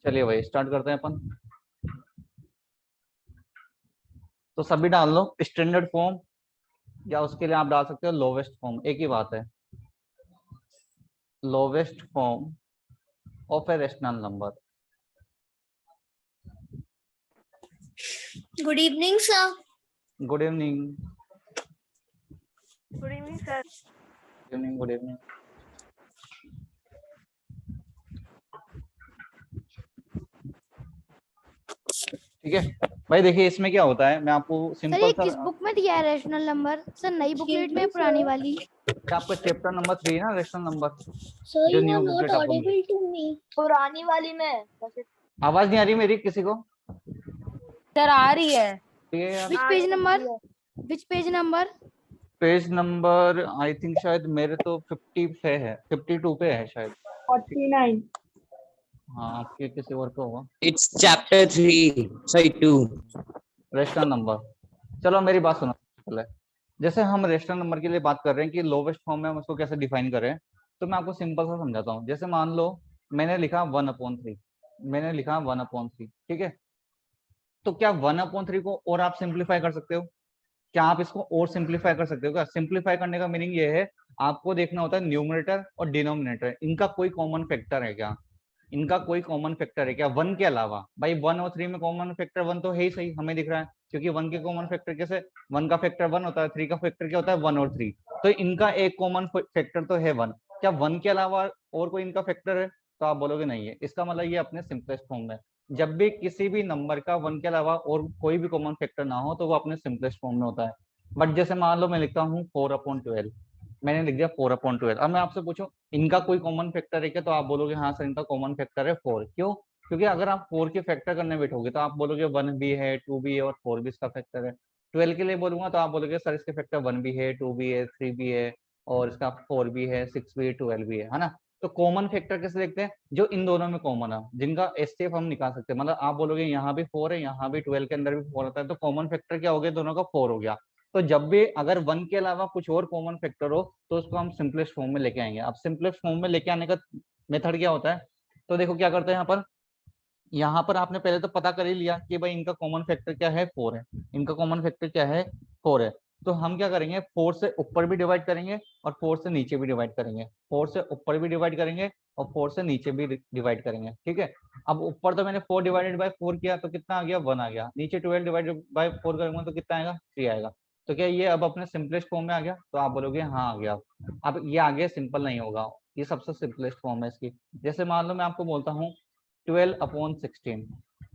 चलिए भाई स्टार्ट करते हैं अपन। तो सभी डाल लो स्टैंडर्ड फॉर्म, या उसके लिए आप डाल सकते हो लोवेस्ट फॉर्म, एक ही बात है। Lowest form of A rational number. Good evening sir. Good evening. Good evening sir. Good evening. Good evening. ठीक है भाई, देखिए इसमें क्या होता है, मैं आपको सर सिंपल ये सा किस बुक में दिया है रेशनल नंबर? सर नई बुकलेट में पुरानी वाली? आपका चैप्टर नंबर 3 है ना रेशनल नंबर, सर जो you new or not booklet आपको मिली। Audible to me. पुरानी वाली में आवाज नहीं आ रही मेरी किसी को? सर आ रही है। ठीक है यार। Which page number? Which page number? Page number I think शायद मेरे तो 50 पे है, 52 पे है शायद। 49। हाँ आपके किसी और पे होगा। It's chapter 3, sorry 2. Rational number. चलो मेरी बात सुनो पहले। जैसे हम रेशनल नंबर के लिए बात कर रहे हैं कि लोवेस्ट फॉर्म में हम उसको कैसे डिफाइन करें, तो मैं आपको सिंपल सा समझाता हूँ। जैसे मान लो मैंने लिखा 1/3, मैंने लिखा 1/3, ठीक है। तो क्या 1/3 को और आप सिंप्लीफाई कर सकते हो? क्या आप इसको और सिंप्लीफाई कर सकते हो? क्या सिंप्लीफाई करने का मीनिंग ये है, आपको देखना होता है न्यूमरेटर और डिनोमिनेटर, इनका कोई कॉमन फैक्टर है क्या? इनका कोई कॉमन फैक्टर है क्या वन के अलावा? भाई 1 और 3 में कॉमन फैक्टर 1 तो है ही सही, हमें दिख रहा है, क्योंकि 1 के कॉमन फैक्टर कैसे, 1 का फैक्टर 1 होता है, 3 का फैक्टर क्या होता है 1 और 3, तो इनका एक कॉमन फैक्टर तो है 1। क्या 1 के अलावा और कोई इनका फैक्टर है? तो आप बोलोगे नहीं है। इसका मतलब ये अपने सिंपलेस्ट फॉर्म में, जब भी किसी भी नंबर का 1 के अलावा और कोई भी कॉमन फैक्टर ना हो तो वो अपने सिंपलेस्ट फॉर्म में होता है। बट जैसे मान लो मैं लिखता हूँ 4/12, मैंने लिख दिया 4/12। अब मैं आपसे पूछूं इनका कोई कॉमन फैक्टर है क्या, तो आप बोलोगे हाँ सर इनका कॉमन फैक्टर है 4। क्यों? क्योंकि अगर आप 4 के फैक्टर करने बैठोगे तो आप बोलोगे 1 भी है, 2 भी है और 4 भी इसका फैक्टर है। 12 के लिए बोलूंगा तो आप बोलोगे सर इसके फैक्टर 1 भी है, 2 भी है, 3 भी है और इसका 4 भी है, 6 भी है, 12 भी है ना। तो कॉमन फैक्टर कैसे देखते हैं? जो इन दोनों में कॉमन है, जिनका एसटीएफ हम निकाल सकते हैं। मतलब आप बोलोगे यहाँ भी 4 है, यहाँ भी 12 के अंदर भी 4 होता है, तो कॉमन फैक्टर क्या हो गया, दोनों का 4 हो गया। तो जब भी अगर 1 के अलावा कुछ और कॉमन फैक्टर हो तो उसको हम सिंपलेस्ट फॉर्म में लेके आएंगे। अब सिंपलेस्ट फॉर्म में लेके आने का मेथड क्या होता है, तो देखो क्या करते हैं यहाँ पर आपने पहले तो पता कर ही लिया कि भाई इनका कॉमन फैक्टर क्या है 4 है, इनका कॉमन फैक्टर क्या है 4 है। तो हम क्या करेंगे, 4 से ऊपर भी डिवाइड करेंगे और 4 से नीचे भी डिवाइड करेंगे, 4 से ऊपर भी डिवाइड करेंगे और 4 से नीचे भी डिवाइड करेंगे, ठीक है। अब ऊपर तो मैंने 4 डिवाइडेड बाय 4 किया तो कितना आ गया 1 आ गया, नीचे 12 डिवाइडेड बाय 4 करूंगा तो कितना आएगा 3 आएगा। तो क्या ये अब अपने सिंपलेस्ट फॉर्म में आ गया? तो आप बोलोगे हाँ आ गया। अब ये आगे सिंपल नहीं होगा, ये सबसे सिंपलेस्ट फॉर्म है इसकी। जैसे मान लो मैं आपको बोलता हूँ 12/16,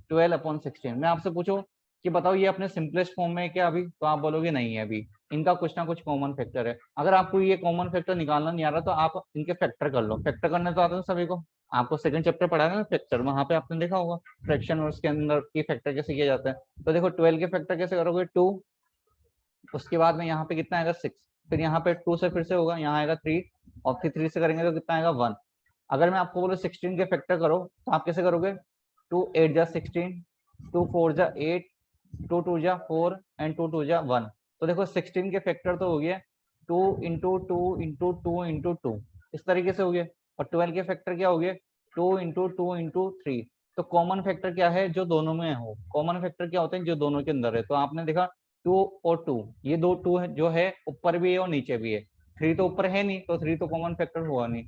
12/16, मैं आपसे पूछो कि बताओ ये अपने सिंपलेस्ट फॉर्म में है क्या अभी, तो आप बोलोगे नहीं है, अभी इनका कुछ ना कुछ कॉमन फैक्टर है। अगर आपको ये कॉमन फैक्टर निकालना नहीं आ रहा तो आप इनके फैक्टर कर लो, फैक्टर करने तो आता है सभी को, आपको सेकंड चैप्टर पढ़ा है ना फैक्टर, वहां पे आपने देखा होगा फ्रैक्शन और उसके अंदर की फैक्टर कैसे किया जाता है। तो देखो 12 के फैक्टर कैसे करोगे 2, उसके बाद में यहाँ पे कितना आएगा 6, फिर यहाँ पे 2 से फिर से होगा, यहाँ आएगा 3 और फिर 3 से करेंगे तो कितना आएगा 1। अगर मैं आपको बोलो 16 के फैक्टर करो तो आप कैसे करोगे, 2 8 जा 16, 2 4 जा 8, 2 2 जा 4 एंड 2 2 जा 1। तो देखो 16 के फैक्टर तो हो गया 2 इंटू 2 इंटू 2 इंटू 2, इस तरीके से हो गया। और 12 के फैक्टर क्या हो गया 2 इंटू 2 इंटू 3। तो कॉमन फैक्टर क्या है जो दोनों में हो, कॉमन फैक्टर क्या होते हैं जो दोनों के अंदर है। तो आपने देखा 2 और 2, ये दो 2 है जो है ऊपर भी है और नीचे भी है, 3 तो ऊपर है नहीं तो 3 तो कॉमन फैक्टर हुआ नहीं।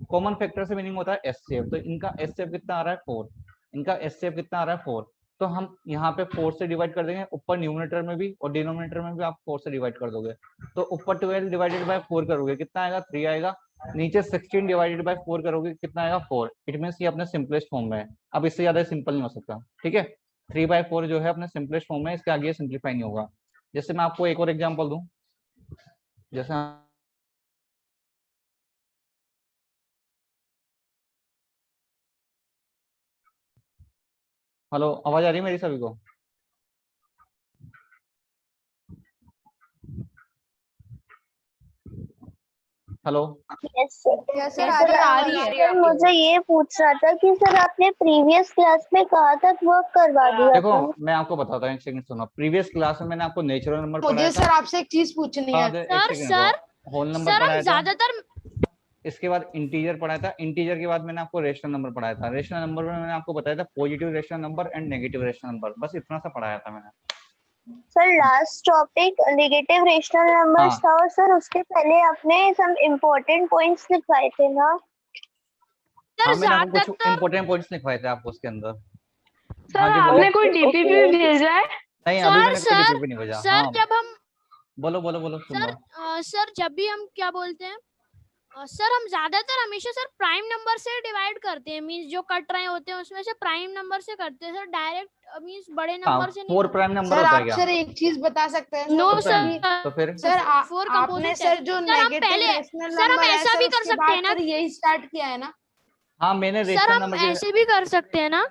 कॉमन फैक्टर से मीनिंग होता है एचसीएफ, तो इनका एचसीएफ कितना आ रहा है 4, इनका एचसीएफ कितना आ रहा है 4। तो हम यहाँ पे 4 से डिवाइड कर देंगे, ऊपर न्यूमरेटर में भी और डिनोमिनेटर में भी आप 4 से डिवाइड कर दोगे। तो ऊपर 12 डिवाइडेड बाय 4 करोगे कितना आएगा 3 आएगा, नीचे 16 डिवाइडेड बाय 4 करोगे कितना आएगा 4। इट मींस ये अपने सिंपलेस्ट फॉर्म में है, अब इससे ज्यादा सिंपल नहीं हो सकता, ठीक है। 3/4 जो है अपने सिंपलेस्ट फॉर्म में, इसके आगे सिंप्लीफाई नहीं होगा। जैसे मैं आपको एक और एग्जांपल दूं, जैसे हेलो आवाज आ रही है मेरी सभी को? हेलो यस सर आ रही है। सर मुझे ये पूछ रहा था कि सर आपने प्रीवियस क्लास में कहा था वर्क करवा दिया देखो था। मैं आपको बताता हूँ, एक सेकंड सुनो। प्रीवियस क्लास में मैंने आपको नेचुरल नंबर पढ़ाया मुझे था। सर आपसे एक चीज पूछनी है। एक सेकंड, होल नंबर सर हम पढ़ाया था। ज्यादातर इसके बाद इंटीजर पढ़ाया था, इंटीजर के बाद मैंने आपको रेशनल नंबर पढ़ाया था, रेशनल नंबर में मैंने आपको बताया था positive rational number and negative rational number, बस इतना सा पढ़ाया था मैंने। Sir last topic negative rational numbers हाँ। था, और सर उसके पहले आपने सम इम्पोर्टेंट पॉइंट्स लिखवाए थे ना। सर हाँ, मैंने आपको कुछ ज्यादातर इंपॉर्टेंट पॉइंट्स लिखवाए थे आपको उसके अंदर। सर हाँ जी, बोलो। आपने कोई डीपीपी भेजा है? नहीं, अभी सर मैंने कोई डीपीपी नहीं भेजा। सर हाँ, जब हम बोलो बोलो बोलो, सुन सर रहा हूँ। सर जब भी हम क्या बोलते हैं सर, हम ज्यादातर हमेशा सर प्राइम नंबर से डिवाइड करते हैं, मींस जो कट रहे होते हैं उसमें से प्राइम नंबर से करते हैं सर, डायरेक्ट मींस बड़े नंबर से नहीं 4 प्राइम नंबर सर होता है आप क्या? सर एक चीज बता सकते हैं नो सर? सर, तो फिर सर फोर आपने कंपोजिट सर जो सर हम नेगेटिव पहले रेशनल सर हम नंबर है ऐसा सर भी कर उसके सकते हैं बाद ना फिर यही स्टार्ट किया है ना? हाँ, मैंने सर, रेशनल हम नंबर के ऐसे भी कर सकते हैं ना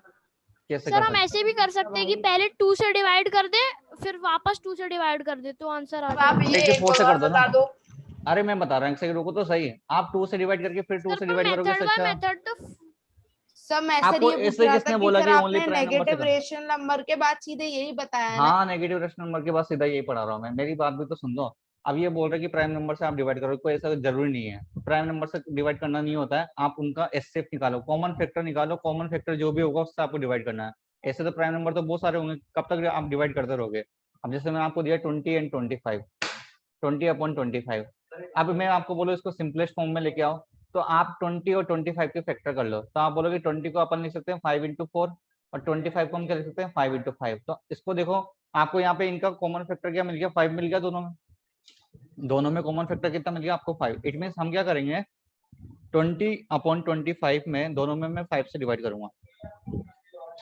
कैसे सर, कर हम सकते ऐसे भी कर सकते हैं कि पहले 2 से डिवाइड कर दे फिर वापस 2 से डिवाइड कर दे तो आंसर आ अब आप जाएगा। ये एक 4 से और कर दो ना। बता दो। अरे मैं बता रहा हूँ, एक सेकंड रुको तो सही। आप 2 से डिवाइड करके फिर 2 सर से पर डिवाइड करोगे मेथड तो बाय अच्छा। मेथड तो सर मैं सर आपको ये पूछ इससे रहा था किसने कि बोला सर कि ओनली आपने प्राइम नंबर से नेगेटिव कर? रेशनल नंबर के बाद सीधे यही बताया है ना? हाँ, नेगेटिव रेशनल नंबर के बाद सीधा यही पढ़ा रहा हूँ मैं, मेरी बात भी तो सुन लो। अब ये बोल रहे कि प्राइम नंबर से आप डिवाइड करो, कोई ऐसा जरूरी नहीं है, प्राइम नंबर से डिवाइड करना नहीं होता है। आप उनका एचसीएफ निकालो, कॉमन फैक्टर निकालो, कॉमन फैक्टर जो भी होगा उससे आपको डिवाइड करना है। ऐसे तो प्राइम नंबर तो बहुत सारे होंगे, कब तक आप डिवाइड करते रहोगे? अब जैसे मैंने आपको दिया 20 एंड 25, 20/25। अब मैं आपको बोलो इसको सिंपलेस्ट फॉर्म में लेके आओ, तो आप 20 और 25 के फैक्टर कर लो, तो आप बोलोगे 20 को अपन लिख सकते हैं 5/4 और 25 को हम क्या लिख सकते हैं 5/5। तो इसको देखो, आपको यहाँ पे इनका कॉमन फैक्टर क्या मिल गया? 5 मिल गया दोनों में कॉमन फैक्टर कितना मिल गया आपको? 5। इट मीन्स हम क्या करेंगे, 20/25 में दोनों में मैं 5 से डिवाइड करूंगा,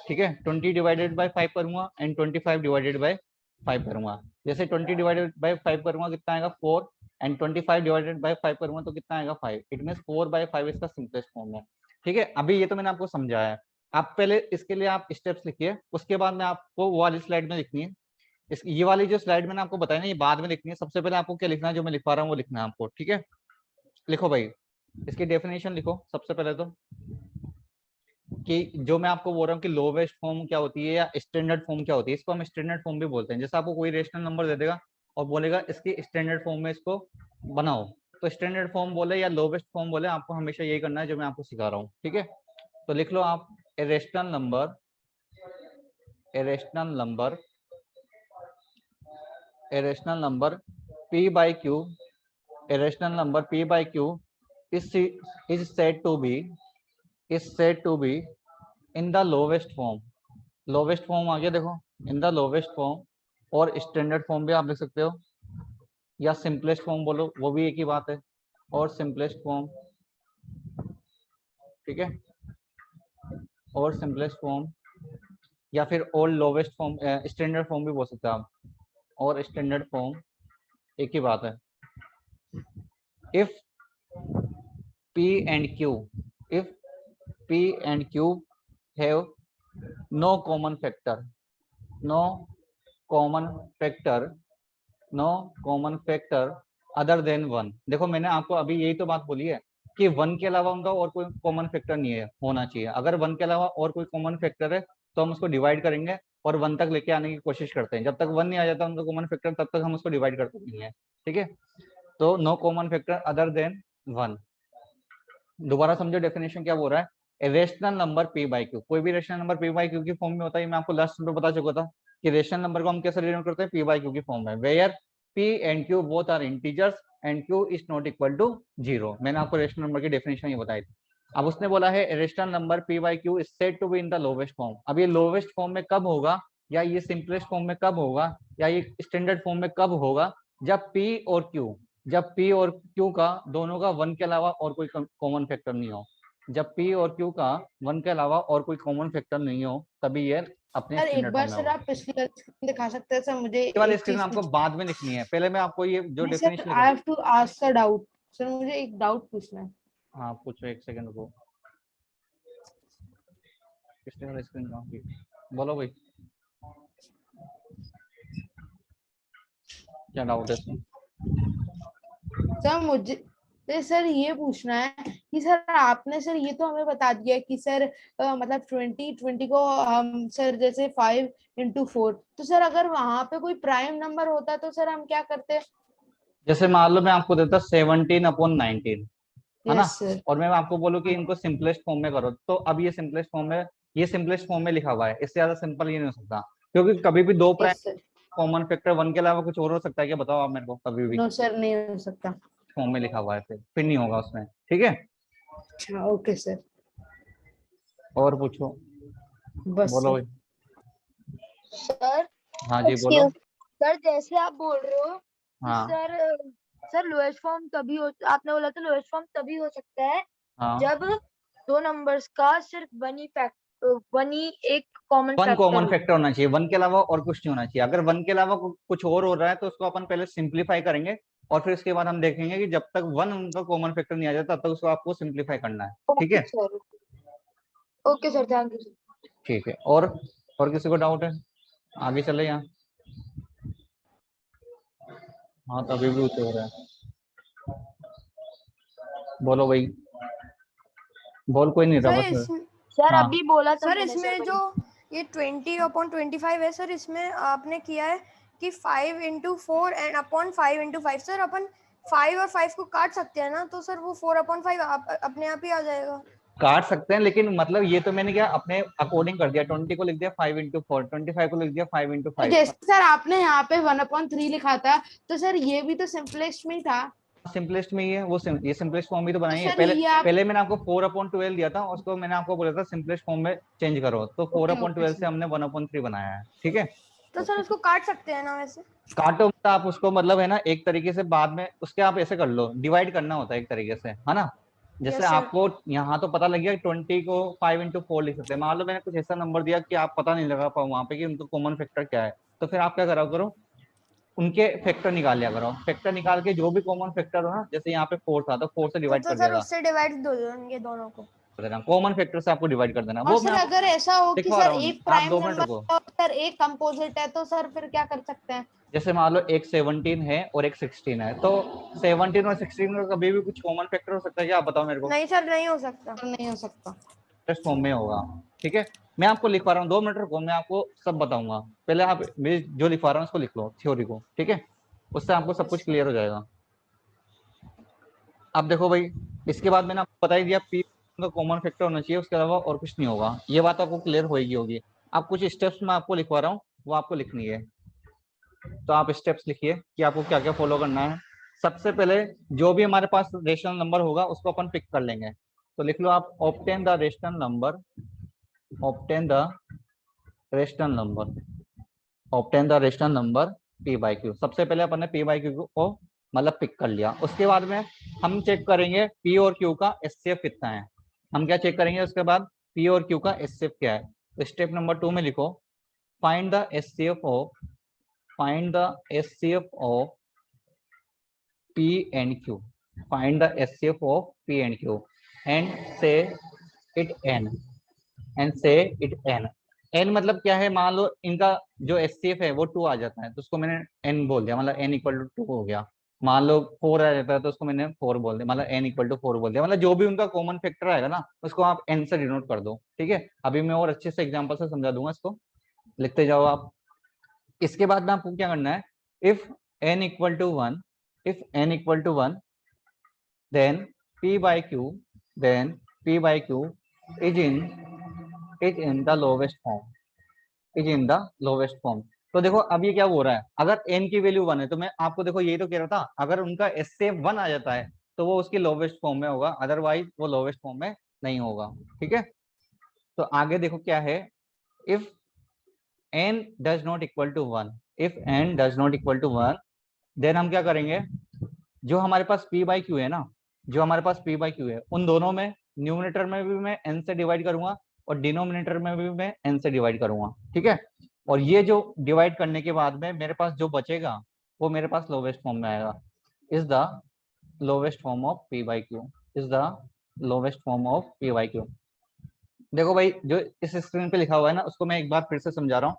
ठीक है। 20 डिवाइडेड बाय 5 करूंगा एंड 25 डिवाइडेड बाय 5 करूंगा। जैसे 20 डिवाइडेड बाय 5 करूंगा कितना आएगा 4, एंड 25 डिवाइडेड बाय 5 करूंगा तो कितना आएगा 5। इट मीन्स 4/5 इसका सिंपलेस्ट फॉर्म है, ठीक है। अभी ये तो मैंने आपको समझाया है, आप पहले इसके लिए आप स्टेप्स लिखिए, उसके बाद में आपको वो वाली स्लाइड में लिखनी है। ये वाली जो स्लाइड मैंने आपको बताया ना, ये बाद में लिखनी है। सबसे पहले आपको क्या लिखना है, जो मैं लिखवा रहा हूँ वो लिखना है आपको, ठीक है। लिखो भाई, इसकी डेफिनेशन लिखो सबसे पहले तो, कि जो मैं आपको बोल रहा हूँ कि लोवेस्ट फॉर्म क्या होती है या स्टैंडर्ड फॉर्म क्या होती है, इसको हम स्टैंडर्ड फॉर्म भी बोलते हैं। जैसे आपको कोई रेशनल नंबर दे देगा और बोलेगा इसकी स्टैंडर्ड फॉर्म में इसको बनाओ, तो स्टैंडर्ड फॉर्म बोले या लोवेस्ट फॉर्म बोले, आपको हमेशा यही करना है जो मैं आपको सिखा रहा हूँ, ठीक है। तो लिख लो आप, ए rational number p by q, a rational number p by q is said to be in the lowest form। Lowest form आ गया देखो, इन द लोवेस्ट फॉर्म, और स्टैंडर्ड फॉर्म भी आप लिख सकते हो, या सिंपलेस्ट फॉर्म बोलो, वो भी एक ही बात है, और सिंपलेस्ट फॉर्म, ठीक है, और सिंपलेस्ट फॉर्म, या फिर और लोवेस्ट फॉर्म, स्टैंडर्ड फॉर्म भी बोल सकते हो आप, और स्टैंडर्ड फॉर्म एक ही बात है। If p and q have no common factor other than 1। देखो मैंने आपको अभी यही तो बात बोली है कि 1 के अलावा उनका और कोई कॉमन फैक्टर नहीं है, होना चाहिए। अगर 1 के अलावा और कोई कॉमन फैक्टर है तो हम उसको डिवाइड करेंगे और 1 तक लेके आने की कोशिश करते हैं। जब तक 1 नहीं आ जाता उनका कॉमन फैक्टर, तब तक हम उसको डिवाइड करते नहीं है, ठीक है। तो no common factor other than 1। दोबारा समझो डेफिनेशन क्या बोल रहा है, a rational number p by q, कोई भी rational number p by q की फॉर्म में होता है। मैं आपको लास्ट में बता चुका था कि रेशनल नंबर को हम कैसे डिनोट करते हैं, p by q की फॉर्म में, where p and q both are integers and q is not equal to 0। मैंने आपको रेशनल नंबर की डेफिनेशन ये बताई थी। अब उसने बोला है rational number p by q is said to be in the lowest form. अब ये लोवेस्ट फॉर्म में कब होगा, या ये सिंपलेस्ट फॉर्म में कब होगा, या ये स्टैंडर्ड फॉर्म में कब होगा, जब p और q का दोनों का 1 के अलावा और कोई कॉमन फैक्टर नहीं हो। जब p और q का 1 के अलावा और कोई कॉमन फैक्टर नहीं हो, तभी ये अपने सर एक स्टैंडर्ड बार फॉर्म में सर होगा। आप पिछली वाली स्क्रीन दिखा सकते हैं सर मुझे? ये वाली एक स्क्रीन चीज आपको बाद में लिखनी है, पहले मैं आपको ये जो नहीं sir, definition I have to ask a doubt. Sir मुझे एक डाउट पूछना है। हाँ पूछो, एक सेकंड को। पिछले वाली स्क्रीन कहाँ की? बोलो भाई, क्या डाउट है इसमें? सर मुझे सर ये पूछना है कि सर आपने सर ये तो हमें बता दिया कि सर मतलब 20 को हम सर जैसे 5/4, तो सर अगर वहां पे कोई प्राइम नंबर होता तो सर हम क्या करते? जैसे मान लो मैं आपको देता 17/19, है ना। Yes sir. और मैं आपको बोलूँ कि इनको सिंपलेस्ट फॉर्म में करो, तो अब ये सिंपलेस्ट फॉर्म में, ये सिंपलेस्ट फॉर्म में लिखा हुआ है, इससे ज्यादा सिंपल ये नहीं हो सकता, क्योंकि कभी भी दो prime yes sir. Common factor one के अलावा कुछ और हो सकता है क्या, बताओ आप मेरे को, कभी भी नो सर, नहीं हो सकता। फॉर्म में लिखा हुआ है, फिर नहीं होगा उसमें, ठीक है। अच्छा ओके सर, और पूछो, बस बोलो सर। भाई। सर हाँ जी बोलो। एक्सक्यूज सर, जैसे आप बोल रहे हो कि हाँ सर लोएस्ट फॉर्म तभी हो, आपने बोला था लोएस्ट फॉर्म तभी हो सकता है हाँ, जब दो नंबर्स का सिर्फ वन ही एक कॉमन वन फैक्टर कॉमन हो। फैक्टर होना चाहिए, वन के अलावा और कुछ नहीं होना चाहिए। अगर वन के अलावा कुछ और हो रहा है तो उसको अपन पहले सिंप्लीफाई करेंगे, और फिर उसके बाद हम देखेंगे कि जब तक वन उनका कॉमन फैक्टर नहीं आ जाता तब तक उसको आपको सिंप्लीफाई करना है, ठीक ओके है। Sir, okay sir, thank you. ठीक है, और किसी को डाउट है, आगे चले यहाँ। हाँ तो अभी भी ऊँचे हो रहा है, बोलो भाई, बोल, कोई नहीं रहा सर बस। सर हाँ अभी बोला था सर मैंने इसमें जो ये 20/25 है सर, इसमें आपने किया है कि 5/4 एंड अपॉन 5/5। सर अपन 5 और 5 को काट सकते हैं ना, तो सर वो 4/5 अपने आप ही आ जाएगा। काट सकते हैं, लेकिन मतलब ये तो मैंने क्या अपने अकॉर्डिंग कर दिया, 20 को लिख दिया 5/4, 25 को लिख दिया 5/5। जैसे सर आपने यहाँ पे 1/3 लिखा था, तो सर ये भी तो सिंपलेस्ट में ही था। सिंपलेस्ट में ही है वो, ये सिंपलेस्ट फॉर्म ही तो तो बनाई है। सर पहले ये आप पहले मैंने आपको 4/12 दिया था, उसको मैंने आपको बोला था सिंपलेस्ट फॉर्म में चेंज करो, तो ओके 4/12 से हमने 1/3 बनाया है, ठीक है। तो सर उसको काट सकते हैं ना वैसे। काटो मत आप उसको, मतलब है ना, एक तरीके से बाद में उसके आप ऐसे कर लो, डिवाइड करना होता है एक तरीके से, है ना। जैसे यस सर। आपको यहाँ तो पता लग गया 20 को 5/4 लिख सकते हैं, मान लो मैंने कुछ ऐसा नंबर दिया कि आप पता नहीं लगा पाओ वहां पे कि उनका कॉमन फैक्टर क्या है, तो फिर आप क्या करा करो, उनके फैक्टर निकाल लिया करो, फैक्टर निकाल के जो भी कॉमन फैक्टर हो ना, जैसे यहाँ पे 4 था तो 4 से डिवाइड तो कर सर देगा, उससे डिवाइड दो देंगे दोनों को। कॉमन फैक्टर से आपको डिवाइड कर देना, और वो मैं सर आपको अगर ऐसा हो कि दिखवा सर रहा हूँ, एक आप प्राइम 2 मिनट नंबर रुको। और सर एक कंपोजिट है, तो सर फिर क्या कर सकते हैं? जैसे मान लो एक 17 है और एक 16 है, तो 17 और 16 का कभी भी कुछ कॉमन फैक्टर हो सकता है क्या, आप बताओ मेरे को। नहीं सर, नहीं हो सकता। नहीं हो सकता। टेस्ट फॉर्म में होगा, ठीक है। मैं आपको लिखवा रहा हूँ, 2 मिनट रुको, मैं आपको सब बताऊंगा, पहले आप मेरी जो लिखवा रहा हूँ उसको लिख लो, थ्योरी को, ठीक है, उससे आपको सब कुछ क्लियर हो जाएगा। अब देखो भाई, इसके बाद मैंने आपको बता ही दिया पी का कॉमन फैक्टर होना चाहिए, उसके अलावा और कुछ नहीं होगा, ये बात आपको क्लियर होगी। आप कुछ स्टेप्स मैं आपको लिखवा रहा हूँ, वो आपको लिखनी है, तो आप स्टेप्स लिखिए कि आपको क्या क्या फॉलो करना है। सबसे पहले जो भी हमारे पास रेशनल नंबर होगा उसको अपन पिक कर लेंगे, तो लिख लो आप, obtain the rational number, obtain the rational number, obtain the rational number P by Q. सबसे पहले अपन ने पी बाई क्यू को मतलब पिक कर लिया, उसके बाद में हम चेक करेंगे पी और क्यू का एचसीएफ कितना है। हम क्या चेक करेंगे उसके बाद, पी और क्यू का एचसीएफ क्या है। तो स्टेप नंबर 2 में लिखो, find the HCF of, find the HCF of P and Q, find the HCF of P and Q and say it n, and say it n। n मतलब क्या है, मान लो इनका जो HCF है वो 2 आ जाता है, तो उसको मैंने n बोल दिया, मतलब n इक्वल टू 2 हो गया। मान लो 4 आ जाता है तो उसको मैंने 4 बोल दिया, मतलब n इक्वल टू 4 बोल दिया, मतलब जो भी उनका कॉमन फैक्टर आएगा ना उसको आप n से डिनोट कर दो, ठीक है। अभी मैं और अच्छे से एग्जाम्पल से समझा दूंगा, इसको लिखते जाओ आप। इसके बाद में आपको क्या करना है, if n equal to 1, if n equal to 1, then p by q, then p by q is in the lowest form, is in the lowest form। तो देखो अब ये क्या हो रहा है, अगर n की वैल्यू 1 है तो मैं आपको देखो यही तो कह रहा था, अगर उनका HCF 1 आ जाता है तो वो उसकी लोवेस्ट फॉर्म में होगा, अदरवाइज वो लोवेस्ट फॉर्म में नहीं होगा, ठीक है। तो आगे देखो क्या है, if n does not equal to 1, if n does not equal to 1, then हम क्या करेंगे, जो हमारे पास p बाई क्यू है ना, जो हमारे पास p बाई क्यू है, उन दोनों में न्यूमिनेटर में भी मैं n से डिवाइड करूंगा और डिनोमिनेटर में भी मैं n से डिवाइड करूंगा, ठीक है। और ये जो डिवाइड करने के बाद में मेरे पास जो बचेगा वो मेरे पास लोवेस्ट फॉर्म में आएगा, is the lowest form of p by Q, is the lowest form of p by Q. देखो भाई, जो इस स्क्रीन पे लिखा हुआ है ना उसको मैं एक बार फिर से समझा रहा हूँ।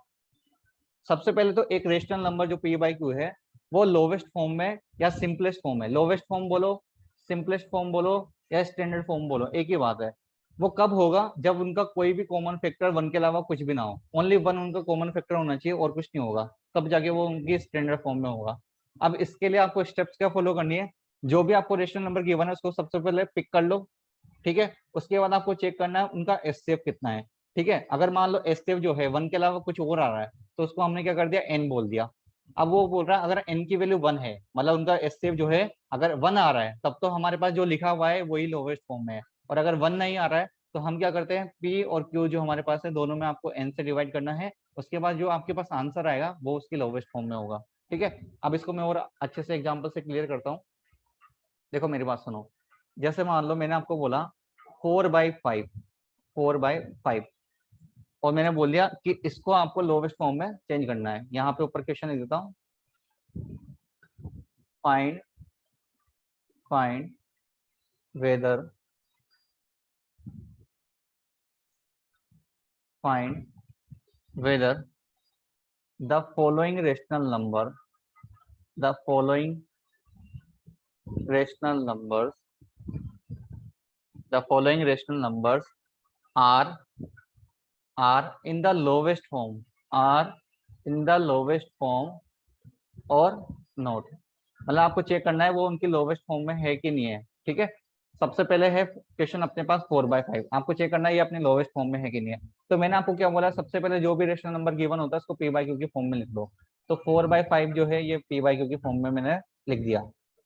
सबसे पहले तो एक रेशनल नंबर जो p बाई क्यू है वो लोवेस्ट फॉर्म में या सिंपलेस्ट फॉर्म में, लोवेस्ट फॉर्म बोलो, सिंपलेस्ट फॉर्म बोलो या स्टैंडर्ड फॉर्म बोलो, एक ही बात है। वो कब होगा, जब उनका कोई भी कॉमन फैक्टर 1 के अलावा कुछ भी ना हो, ओनली 1 उनका कॉमन फैक्टर होना चाहिए और कुछ नहीं होगा, तब जाके वो उनकी स्टैंडर्ड फॉर्म में होगा। अब इसके लिए आपको स्टेप्स क्या फॉलो करनी है, जो भी आपको रेशनल नंबर गिवन है उसको सबसे पहले पिक कर लो, ठीक है। उसके बाद आपको चेक करना है उनका एचसीएफ कितना है, ठीक है। अगर मान लो एचसीएफ जो है 1 के अलावा कुछ और आ रहा है तो उसको हमने क्या कर दिया, n बोल दिया। अब वो बोल रहा है अगर n की वैल्यू 1 है, मतलब उनका एचसीएफ जो है अगर 1 आ रहा है तब तो हमारे पास जो लिखा हुआ है वही लोवेस्ट फॉर्म में है, और अगर 1 नहीं आ रहा है तो हम क्या करते हैं, p और q जो हमारे पास है दोनों में आपको n से डिवाइड करना है, उसके बाद जो आपके पास आंसर आएगा वो उसकी लोवेस्ट फॉर्म में होगा, ठीक है। अब इसको मैं और अच्छे से एग्जाम्पल से क्लियर करता हूँ। देखो मेरी बात सुनो, जैसे मान लो मैंने आपको बोला 4/5, 4/5, और मैंने बोल दिया कि इसको आपको लोवेस्ट फॉर्म में चेंज करना है। यहाँ पे ऊपर क्वेश्चन लिख देता हूँ, find weather the following rational numbers are in the lowest form, और नोट, मतलब आपको चेक करना है वो उनकी लोवेस्ट फॉर्म में है कि नहीं है, ठीक है। सबसे पहले है क्वेश्चन अपने पास 4/5, आपको चेक करना है ये अपने लोवेस्ट फॉर्म में है कि नहीं है। तो मैंने आपको क्या बोला, सबसे पहले जो भी रेशनल नंबर गिवन होता है उसको p/q की फॉर्म में लिख दो। तो 4/5 जो है ये p/q की फॉर्म में मैंने लिख दिया।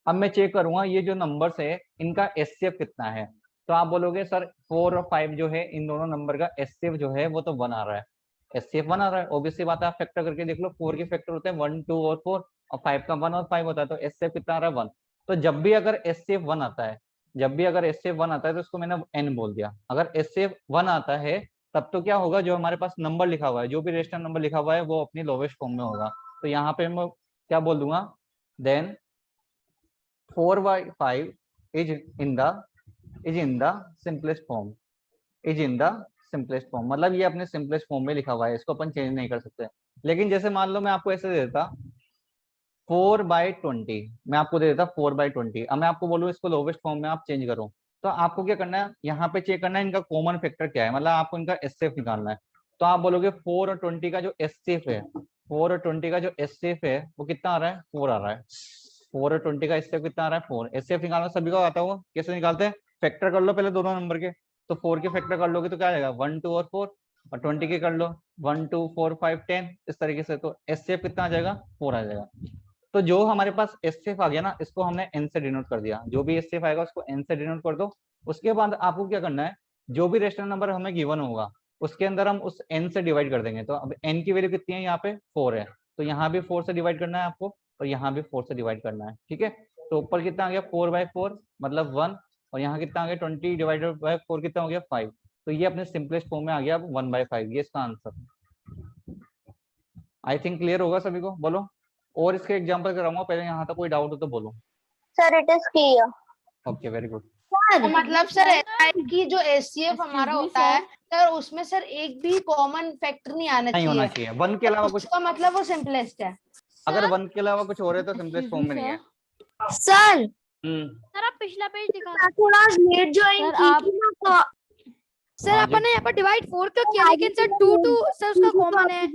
अब मैं चेक करूंगा ये जो नंबर्स है इनका एचसीएफ कितना है। तो आप बोलोगे सर 4 और 5 जो है इन दोनों नंबर का एचसीएफ जो है वो तो 1 आ रहा है, एचसीएफ 1 आ रहा है, ऑब्वियसली बात है। आप फैक्टर करके देख लो, 4 के फैक्टर होते हैं 1, 2 और 4, और 5 का 1 और 5 होता है, तो एचसीएफ कितना आ रहा है 1। तो जब भी अगर एचसीएफ 1 आता है, तो उसको मैंने n बोल दिया। अगर एचसीएफ 1 आता है तब तो क्या होगा, जो हमारे पास नंबर लिखा हुआ है, जो भी रेशनल नंबर लिखा हुआ है वो अपनी लोवेस्ट फॉर्म में होगा। तो यहाँ पे मैं क्या बोल दूंगा, then 4/5 is in the simplest form, मतलब ये अपने सिंपलेस्ट फॉर्म में लिखा हुआ है, इसको अपन चेंज नहीं कर सकते। लेकिन जैसे मान लो मैं आपको ऐसे दे देता 4/20, मैं आपको दे देता 4/20, अब मैं आपको बोलूँ इसको लोवेस्ट फॉर्म में आप चेंज करो, तो आपको क्या करना है, यहाँ पे चेक करना है इनका कॉमन फैक्टर क्या है, मतलब आपको इनका एचसीएफ निकालना है। तो आप बोलोगे 4 और 20 का जो एचसीएफ है, 4 और 20 का जो एचसीएफ है वो कितना आ रहा है, 4 आ रहा है। 4 और 20 का एचसीएफ कितना आ रहा है, 4। एचसीएफ निकालना सभी को आता होगा, कैसे निकालते हैं, फैक्टर कर लो पहले दोनों नंबर के। तो 4 के फैक्टर कर लोगे तो क्या आ जाएगा 1, 2 और 4, और 20 के कर लो 1, 2, 4, 5, 10, इस तरीके से। तो एचसीएफ कितना आ जाएगा, 4 आ जाएगा। तो जो हमारे पास एचसीएफ आ गया ना, इसको हमने n से डिनोट कर दिया, जो भी एचसीएफ आएगा उसको n से डिनोट कर दो। उसके बाद आपको क्या करना है, जो भी रेशनल नंबर हमें गिवन होगा उसके अंदर हम उस n से डिवाइड कर देंगे। तो अब n की वैल्यू कितनी है, यहाँ पे 4 है, तो यहाँ भी 4 से डिवाइड करना है आपको, और यहाँ भी 4 से डिवाइड करना है, ठीक है। तो ऊपर कितना आ गया 4/4 मतलब 1, और यहाँ कितना आ गया 20 डिवाइडेड बाय 4 कितना हो गया 5। तो ये अपने सिंपलेस्ट फॉर्म में आ गया 1/5, ये इसका आंसर। आई थिंक क्लियर होगा सभी को, बोलो। और इसके एग्जांपल कराऊंगा, पहले यहाँ तक कोई डाउट हो तो बोलो। Sir it is clear. Okay very good. तो मतलब सर कि जो एचसीएफ हमारा होता है सर, उसमें सर एक भी कॉमन फैक्टर नहीं आना नहीं होना चाहिए, 1 के अलावा कुछ, उसका मतलब वो सिंपलेस्ट है। अगर 1 के अलावा कुछ हो रहा है तो सिंपलेस्ट फॉर्म में नहीं है। सर सर आप पिछला पेज दिखा मैं थोड़ा लेट ज्वाइन की थी ना, तो सर अपन ने यहाँ पर डिवाइड 4 क्यों किया, लेकिन सर 2 सर उसका कॉमन है।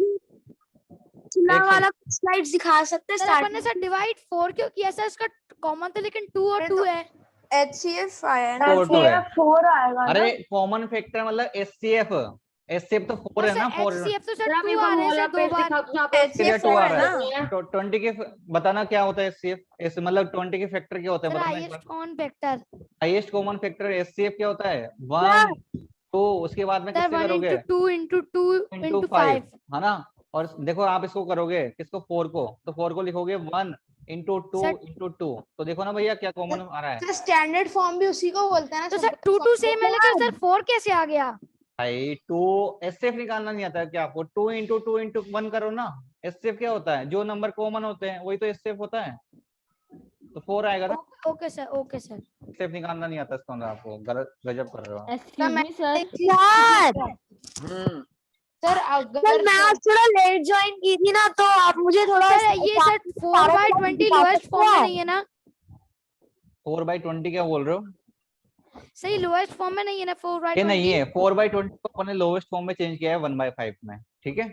पिछला वाला स्लाइड्स दिखा सकते हैं सर अपन ने सर डिवाइड 4 क्यों किया, सर इसका कॉमन था लेकिन 2 और 2 है। HCF आया है ना, 4 आएगा। अरे कॉमन फैक्टर मतलब एचसीएफ, एचसीएफ तो 4 है ना, 4 HCF तो सर 2 आ रहे हैं सर, 2 बार HCF 2 आ 4 है रहा ना। है। तो 20 के बताना क्या होता है एचसीएफ, इस मतलब 20 के फैक्टर क्या होता है, सर बताना एक हाईएस्ट बार। Common factor highest common factor HCF क्या होता है 1, 2, उसके बाद में सर किससे 1 करोगे, into 2 into 2 into into 5, 5 है ना। और देखो आप इसको करोगे किसको, 4 को, तो 4 को लिखोगे 1 into 2 सर into 2, तो देखो ना भैया क्या कॉमन आ रहा है। सर स्टैंडर्ड फॉर्म भी उसी को बोलते हैं ना। तो सर 2 सेम है, लेकिन सर 4 कैसे आ गया। भाई 2 एचसीएफ निकालना नहीं आता है क्या आपको, 2 into 2 into 1 करो ना। एचसीएफ क्या होता है, जो नंबर कॉमन होते हैं वही तो एचसीएफ होता है, तो 4 आएगा ना। Okay sir, okay sir. HCF निकालना नहीं आता इसका, आपको गलत गजब कर रहे हो। Excuse me, sir. हम्म, सर सर अगर मैं आज थोड़ा लेट ज्वाइन की थी ना, तो आप मुझे थोड़ा सर ये सर 4/20 लोएस्ट फॉर्म में नहीं है ना, 4/20 क्या बोल रहे हो, सही लोएस्ट फॉर्म में नहीं है ना 4/20। ये नहीं है, 4/20 को अपने लोवेस्ट फॉर्म में चेंज किया है 1/5 में, ठीक है।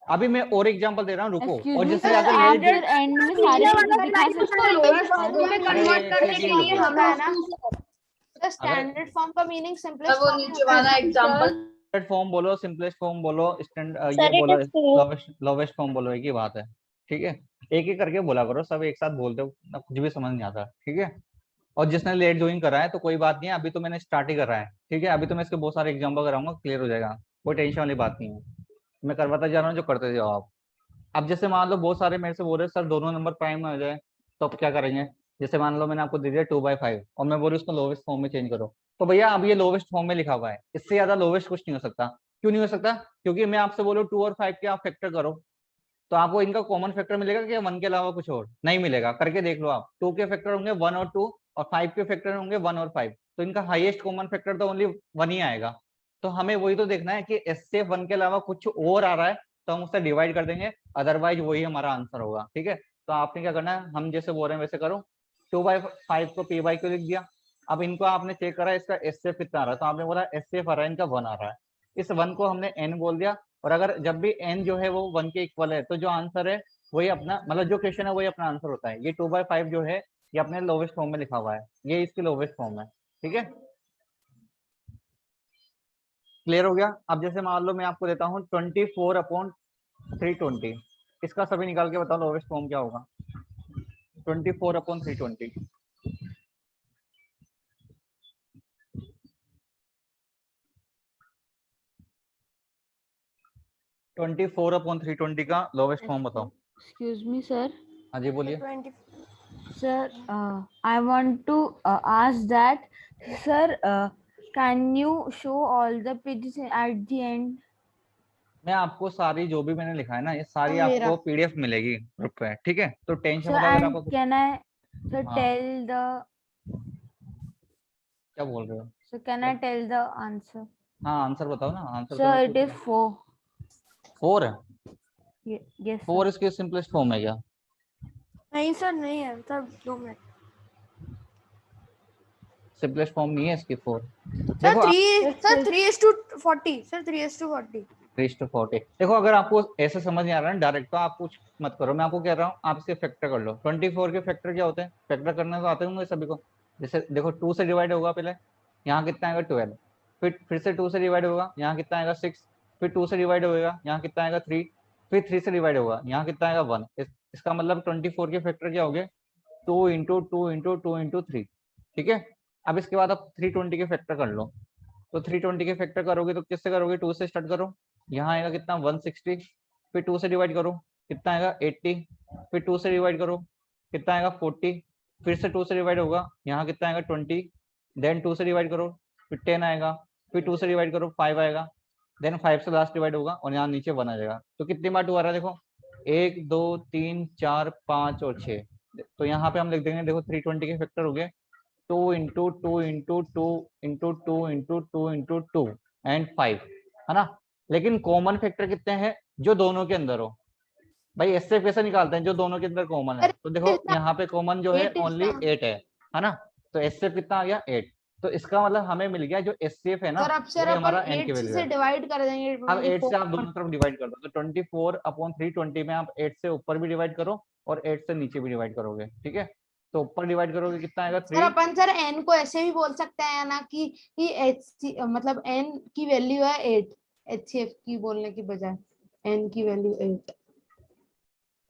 अभी मैं और एग्जांपल दे रहा हूँ, रुको। Excuse और me, जिससे sir, ज्यादा आप लेट फिर end में सारे figures दिखा सकते हो lowest form में में कन्वर्ट करने के लिए हमें है ना अगर स्टैंडर्ड फॉर्म का मीनिंग सिंपलेस्ट वो फॉर्म नीचे वाला एग्जांपल फॉर्म बोलो, सिंपलेस्ट फॉर्म बोलो, ये Sir, it बोलो is clear. लोवेस्ट फॉर्म बोलो, एक ही बात है, ठीक है। एक एक करके बोला करो, सब एक साथ बोलते हो ना, कुछ भी समझ नहीं आता, ठीक है। और जिसने लेट ज्वाइन करा है तो कोई बात नहीं है, अभी तो मैंने स्टार्ट ही करा है, ठीक है। अभी तो मैं इसके बहुत सारे एग्जाम्पल कराऊंगा, क्लियर हो जाएगा, कोई टेंशन वाली बात नहीं है। मैं करवाता जा रहा हूँ, जो करते जाओ आप। अब जैसे मान लो बहुत सारे मेरे से बोल रहे सर दोनों नंबर प्राइम में आ जाए, तो अब क्या करेंगे? जैसे मान लो मैंने आपको दे दिया 2/5 और मैं बोल रही उसको लोवेस्ट फॉर्म में चेंज करो, तो भैया अब ये लोवेस्ट फॉर्म में लिखा हुआ है, इससे ज्यादा लोवेस्ट कुछ नहीं हो सकता। क्यों नहीं हो सकता? क्योंकि मैं आपसे बोलूँ 2 और 5 के आप फैक्टर करो, तो आपको इनका कॉमन फैक्टर मिलेगा कि 1 के अलावा कुछ और नहीं मिलेगा? करके देख लो आप। 2 के फैक्टर होंगे 1 और 2, और 5 के फैक्टर होंगे 1 और 5, तो इनका हाईएस्ट कॉमन फैक्टर तो ओनली 1 ही आएगा। तो हमें वही तो देखना है कि इससे 1 के अलावा कुछ और आ रहा है तो हम उससे डिवाइड कर देंगे, अदरवाइज वही हमारा आंसर होगा, ठीक है। तो आपने क्या करना है, हम जैसे बोल रहे हैं वैसे करो। 2/5 को p/q लिख दिया। अब इनको आपने चेक करा इसका एचसीएफ कितना आ रहा है, तो आपने बोला एचसीएफ आ रहा है इनका 1 आ रहा है। इस 1 को हमने n बोल दिया, और अगर जब भी n जो है वो 1 के इक्वल है, तो जो आंसर है वही अपना, मतलब जो क्वेश्चन है वही अपना आंसर होता है। ये 2/5 जो है ये अपने लोवेस्ट फॉर्म में लिखा हुआ है, ये इसकी लोवेस्ट फॉर्म है, ठीक है। क्लियर हो गया? अब जैसे मान लो मैं आपको देता हूँ 24/320, इसका सभी निकाल के बताओ लोवेस्ट फॉर्म क्या होगा। 24/320 24/320 का लोवेस्ट फॉर्म बताओ। excuse me, sir. हाँ जी बोलिए। 20 Sir, I want to ask that, sir, can you show all the pages at the end? मैं आपको सारी जो भी मैंने लिखा है ना, ये सारी मेरा आपको पीडीएफ मिलेगी ग्रुप पे, ठीक है। तो टेंशन Sir, मतलब अगर and आपको can I, sir, हाँ tell the, क्या बोल रहे हो? sir, can I tell the answer? हाँ आंसर बताओ ना, आंसर तो Sir, मैं it पूछ is 4. 4 है। Yes, sir. 4 इसके सिंपलेस्ट फॉर्म है क्या? नहीं सर, नहीं है सर, 2 मिनट सिंपलेस्ट फॉर्म नहीं है इसकी 4। सर। देखो 3:40 सर, 3:40 3:40। देखो अगर आपको ऐसे समझ नहीं आ रहा है डायरेक्ट, तो आप कुछ मत करो, मैं आपको कह रहा हूँ आप इसके फैक्टर कर लो। 24 के फैक्टर क्या होते हैं? फैक्टर करने तो आते होंगे सभी को। जैसे देखो 2 से डिवाइड होगा पहले, यहाँ कितना आएगा 12, फिर से 2 से डिवाइड होगा, यहाँ कितना आएगा 6, फिर 2 से डिवाइड होगा, यहाँ कितना आएगा 3, फिर 3 से डिवाइड होगा, यहाँ कितना आएगा 1। इसका मतलब 24 के फैक्टर क्या हो गए? 2 × 2 × 2 × 3, ठीक है। अब इसके बाद आप 320 के फैक्टर कर लो। तो 320 के फैक्टर करोगे तो किससे करोगे? 2 से स्टार्ट करो, यहाँ आएगा कितना 160, फिर 2 से डिवाइड करो कितना आएगा 80, फिर 2 से डिवाइड करो कितना आएगा 40, फिर से 2 से डिवाइड होगा, यहाँ कितना आएगा 20, देन 2 से डिवाइड करो फिर 10 आएगा, फिर 2 से डिवाइड करो 5 आएगा, देन 5 से लास्ट डिवाइड होगा और यहाँ नीचे 1 आ जाएगा। तो कितनी बार 2 आ रहा है? देखो 1 2 3 4 5 और 6। तो यहाँ पे हम लिख देंगे, देखो 320 के फैक्टर हो गए 2 × 2 × 2 × 2 × 2 × 2 एंड 5, है ना। लेकिन कॉमन फैक्टर कितने हैं जो दोनों के अंदर हो? भाई इससे कैसे निकालते हैं जो दोनों के अंदर कॉमन है? तो देखो यहाँ पे कॉमन जो है ओनली 8 है ना। तो एचसीएफ कितना आ गया 8। तो इसका मतलब हमें मिल गया जो एचसीएफ है ना, सर अब सर वही हमारा अपन एन की 8 वैल्यू से है। डिवाइड कर देंगे अब 8 से आप 24 दोनों तरफ डिवाइड कर दो, तो 24/320 में आप 8 से ऊपर भी डिवाइड करो और 8 से नीचे भी डिवाइड करोगे, ठीक है। तो ऊपर डिवाइड करोगे कितना आएगा 3। सर अपन सर n को ऐसे भी बोल सकते हैं ना कि मतलब n की वैल्यू है 8, HCF की बोलने की बजाय n की वैल्यू 8।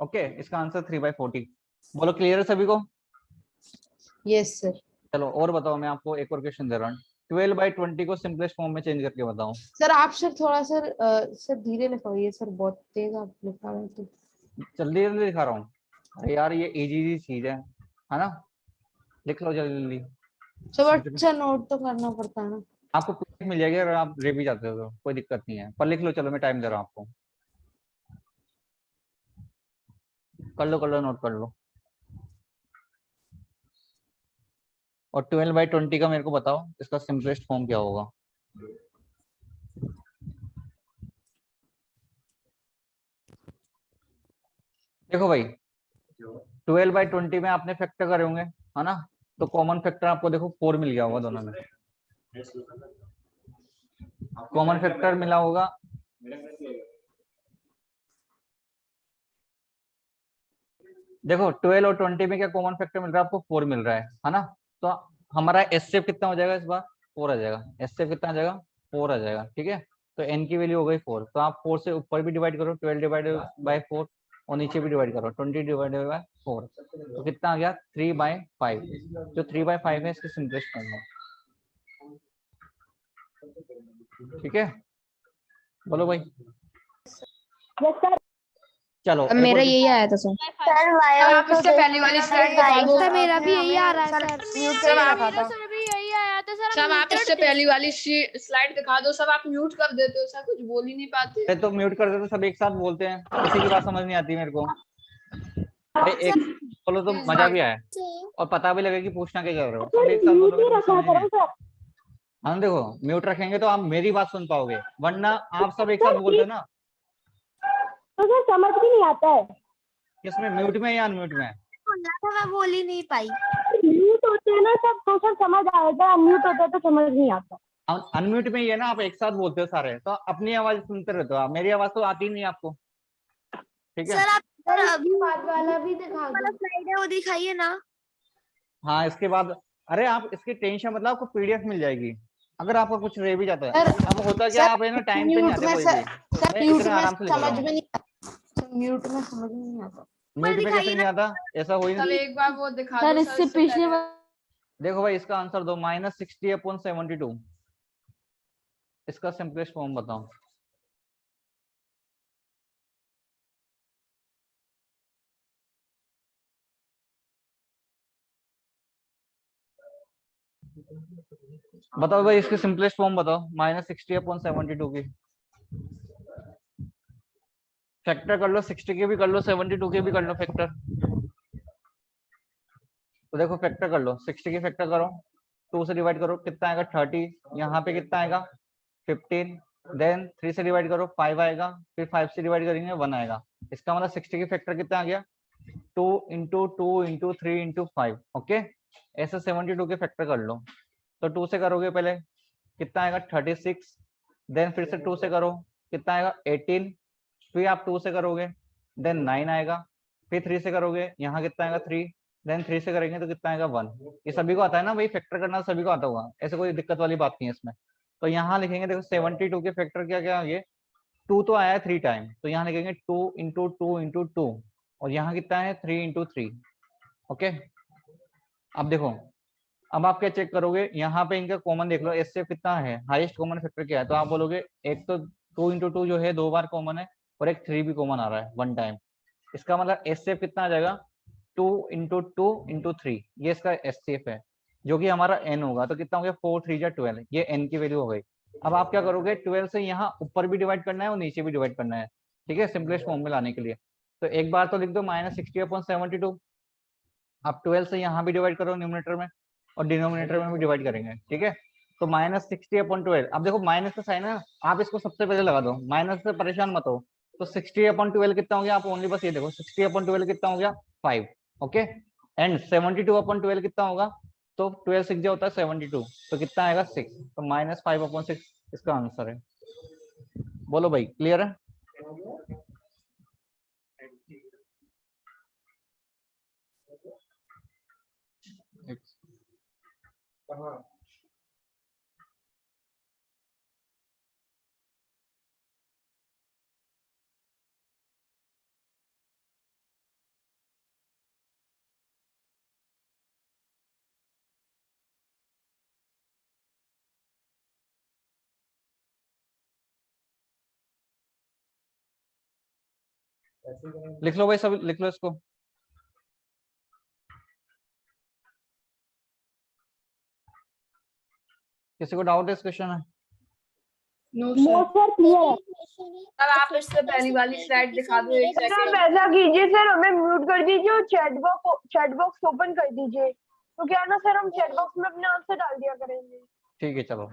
ओके, इसका आंसर 3/40। बोलो क्लियर है सभी को? Yes sir. चलो और बताओ, मैं आपको एक और क्वेश्चन दे रहा हूँ। 12/20 को सिंपलेस्ट फॉर्म में चेंज करके बताओ। सर आप सर थोड़ा सर धीरे लिखवाइए सर, बहुत तेज आप लिखा रहे हैं तो। जल्दी जल्दी दिखा रहा हूँ, अरे यार ये इजी चीज है ना। लिख लो जल्दी जल्दी। सर नोट तो करना पड़ता है ना। आपको PDF मिल जाएगी अगर आप ले भी जाते हो तो कोई दिक्कत नहीं है, पर लिख लो। चलो मैं टाइम दे रहा हूँ आपको, कर लो नोट कर लो। और 12/20 का मेरे को बताओ इसका सिंपलेस्ट फॉर्म क्या होगा? देखो भाई 12/20 में आपने फैक्टर करे होंगे, है ना। तो कॉमन फैक्टर आपको देखो 4 मिल गया होगा, दोनों में कॉमन फैक्टर मिला होगा देखो 12 और 20 में क्या कॉमन फैक्टर मिल रहा है आपको? 4 मिल रहा है ना? तो हमारा एचसीएफ कितना हो जाएगा इस बार? 4 आ जाएगा। एचसीएफ कितना आ जाएगा? 4 आ जाएगा। ठीक है, तो एन की वैल्यू हो गई 4। तो आप 4 से ऊपर भी डिवाइड करो, 12 डिवाइडेड बाय 4, और नीचे भी डिवाइड करो 20 डिवाइडेड बाय 4। तो कितना आ गया? 3/5। जो 3/5 है इसकी सिंपलेस्ट फॉर्म है। ठीक है, बोलो भाई। चलो अब मेरा यही आया था सर। सर वाई आप आल्सो इससे पहली वाली स्लाइड दिखा दो। सर मेरा भी यही आ रहा है सर सर। म्यूट सर करके रखा मेरा था। सर भी यही आया था सर। सब आप इससे पहली वाली स्लाइड दिखा दो। सब आप म्यूट कर देते हो, सब कुछ बोल ही नहीं पाते। तो म्यूट कर दे तो सब एक साथ बोलते हैं, किसी की बात समझ नहीं आती मेरे को। भाई एक बोलो तो मजा भी आए और पता भी लगे कि पूछना क्या कर रहे हो। सब एक साथ बोलोगे तो समझ नहीं आएगा। हाँ देखो, म्यूट रखेंगे तो आप मेरी बात सुन पाओगे, वरना आप सब एक साथ बोलते हो ना तो सर समझ भी नहीं आता है। किसमें, म्यूट में या अनम्यूट में? मैं बोल ही नहीं पाई। म्यूट होते हैं ना सब तो सर समझ आएगा, अनम्यूट होता है तो समझ नहीं आता। अनम्यूट में ये ना आप एक साथ बोलते हो सारे, तो अपनी आवाज सुनते रहते हो आप, मेरी आवाज तो आती नहीं आपको। ठीक है, सर आप सर अभी बाद वाला भी दिखा दो। स्लाइड है वो दिखाइए ना। हाँ इसके बाद, अरे आप इसकी टेंशन मतलब आपको पीडीएफ मिल जाएगी अगर आपका कुछ रह भी जाता है। सर, अब होता क्या, आप है ना टाइम पे नहीं म्यूट आते में कोई सर, भी। सर मैं म्यूट इतने में आराम से लिख रहा समझ हूँ। में नहीं आता। म्यूट में समझ में नहीं आता। म्यूट में कैसे नहीं आता? ऐसा हो ही सब नहीं। एक बार वो दिखा सर दो इससे इससे पिछले पहले। देखो भाई इसका आंसर दो, -60/72। इसका सिंपलेस्ट फॉर्म बताओ। बताओ भाई इसकी सिंपलेस्ट फॉर्म बताओ, -60/72 की। फैक्टर कर लो, 60 के भी कर लो, 72 के भी कर लो फैक्टर। तो देखो फैक्टर कर लो, 60 की फैक्टर करो, 2 से डिवाइड करो, कितना आएगा? 30। यहाँ पे कितना आएगा? 15। देन 3 से डिवाइड करो, 5 आएगा। फिर 5 से डिवाइड करेंगे, 1 आएगा। इसका मतलब 60 की फैक्टर कितना आ गया? 2 × 2 × 3 × 5। ओके, ऐसे 72 के फैक्टर कर लो। तो 2 से करोगे पहले, कितना आएगा? 36। देन फिर से 2 से करो, कितना आएगा? 18। फिर आप 2 से करोगे, देन 9 आएगा। फिर 3 से करोगे, यहाँ कितना आएगा? 3। देन 3 से करेंगे तो कितना आएगा? 1। ये सभी को आता है ना भाई, फैक्टर करना सभी को आता होगा, ऐसे कोई दिक्कत वाली बात नहीं है इसमें। तो यहाँ लिखेंगे, देखो 72 के फैक्टर क्या क्या? ये 2 तो आया है 3 टाइम, तो यहाँ लिखेंगे 2 × 2 × 2, और यहाँ कितना है? 3 × 3। ओके, अब देखो, अब आप क्या चेक करोगे, यहाँ पे इनका कॉमन देख लो, एचसीएफ कितना है, हाईएस्ट कॉमन फैक्टर क्या है? तो आप बोलोगे एक तो 2 × 2 जो है 2 बार कॉमन है, और एक 3 भी कॉमन आ रहा है 1 टाइम। इसका मतलब एचसीएफ कितना आ जाएगा? 2 × 2 × 3, ये इसका एचसीएफ है, जो कि हमारा एन होगा। तो कितना हो गया? 4 × 3 = 12, ये एन की वैल्यू हो गई। अब आप क्या करोगे, 12 से यहाँ ऊपर भी डिवाइड करना है और नीचे भी डिवाइड करना है। ठीक है, सिंपलेस्ट फॉर्म में लाने के लिए तो एक बार तो लिख दो -60/72। आप 12 से यहाँ भी डिवाइड करो न्यूमरेटर में, और डिनोमिनेटर में भी डिवाइड करेंगे। ठीक है, तो -60/12। अब देखो माइनस का साइन है, आप इसको सबसे पहले लगा दो, माइनस से परेशान मत हो। तो 60/12 कितना हो गया? आप ओनली बस ये देखो, 60/12 कितना हो गया? 5। ओके, एंड 72/12 कितना होगा? तो 12 6 जो होता है 72, तो कितना आएगा? 6। तो -5/6 इसका आंसर है। बोलो भाई, क्लियर है? लिख लो भाई, सब लिख लो इसको। किसी को डाउट है इस क्वेश्चन में? No no sir. Sir clear. अब आप इससे पहली वाली स्लाइड दिखा दो, एक सर सेकंड। ऐसा कीजिए सर, हमें म्यूट कर दीजिए और चैट बॉक्स ओपन कर दीजिए, तो क्या ना सर हम चैट बॉक्स में अपने आंसर डाल दिया करेंगे। ठीक है, चलो।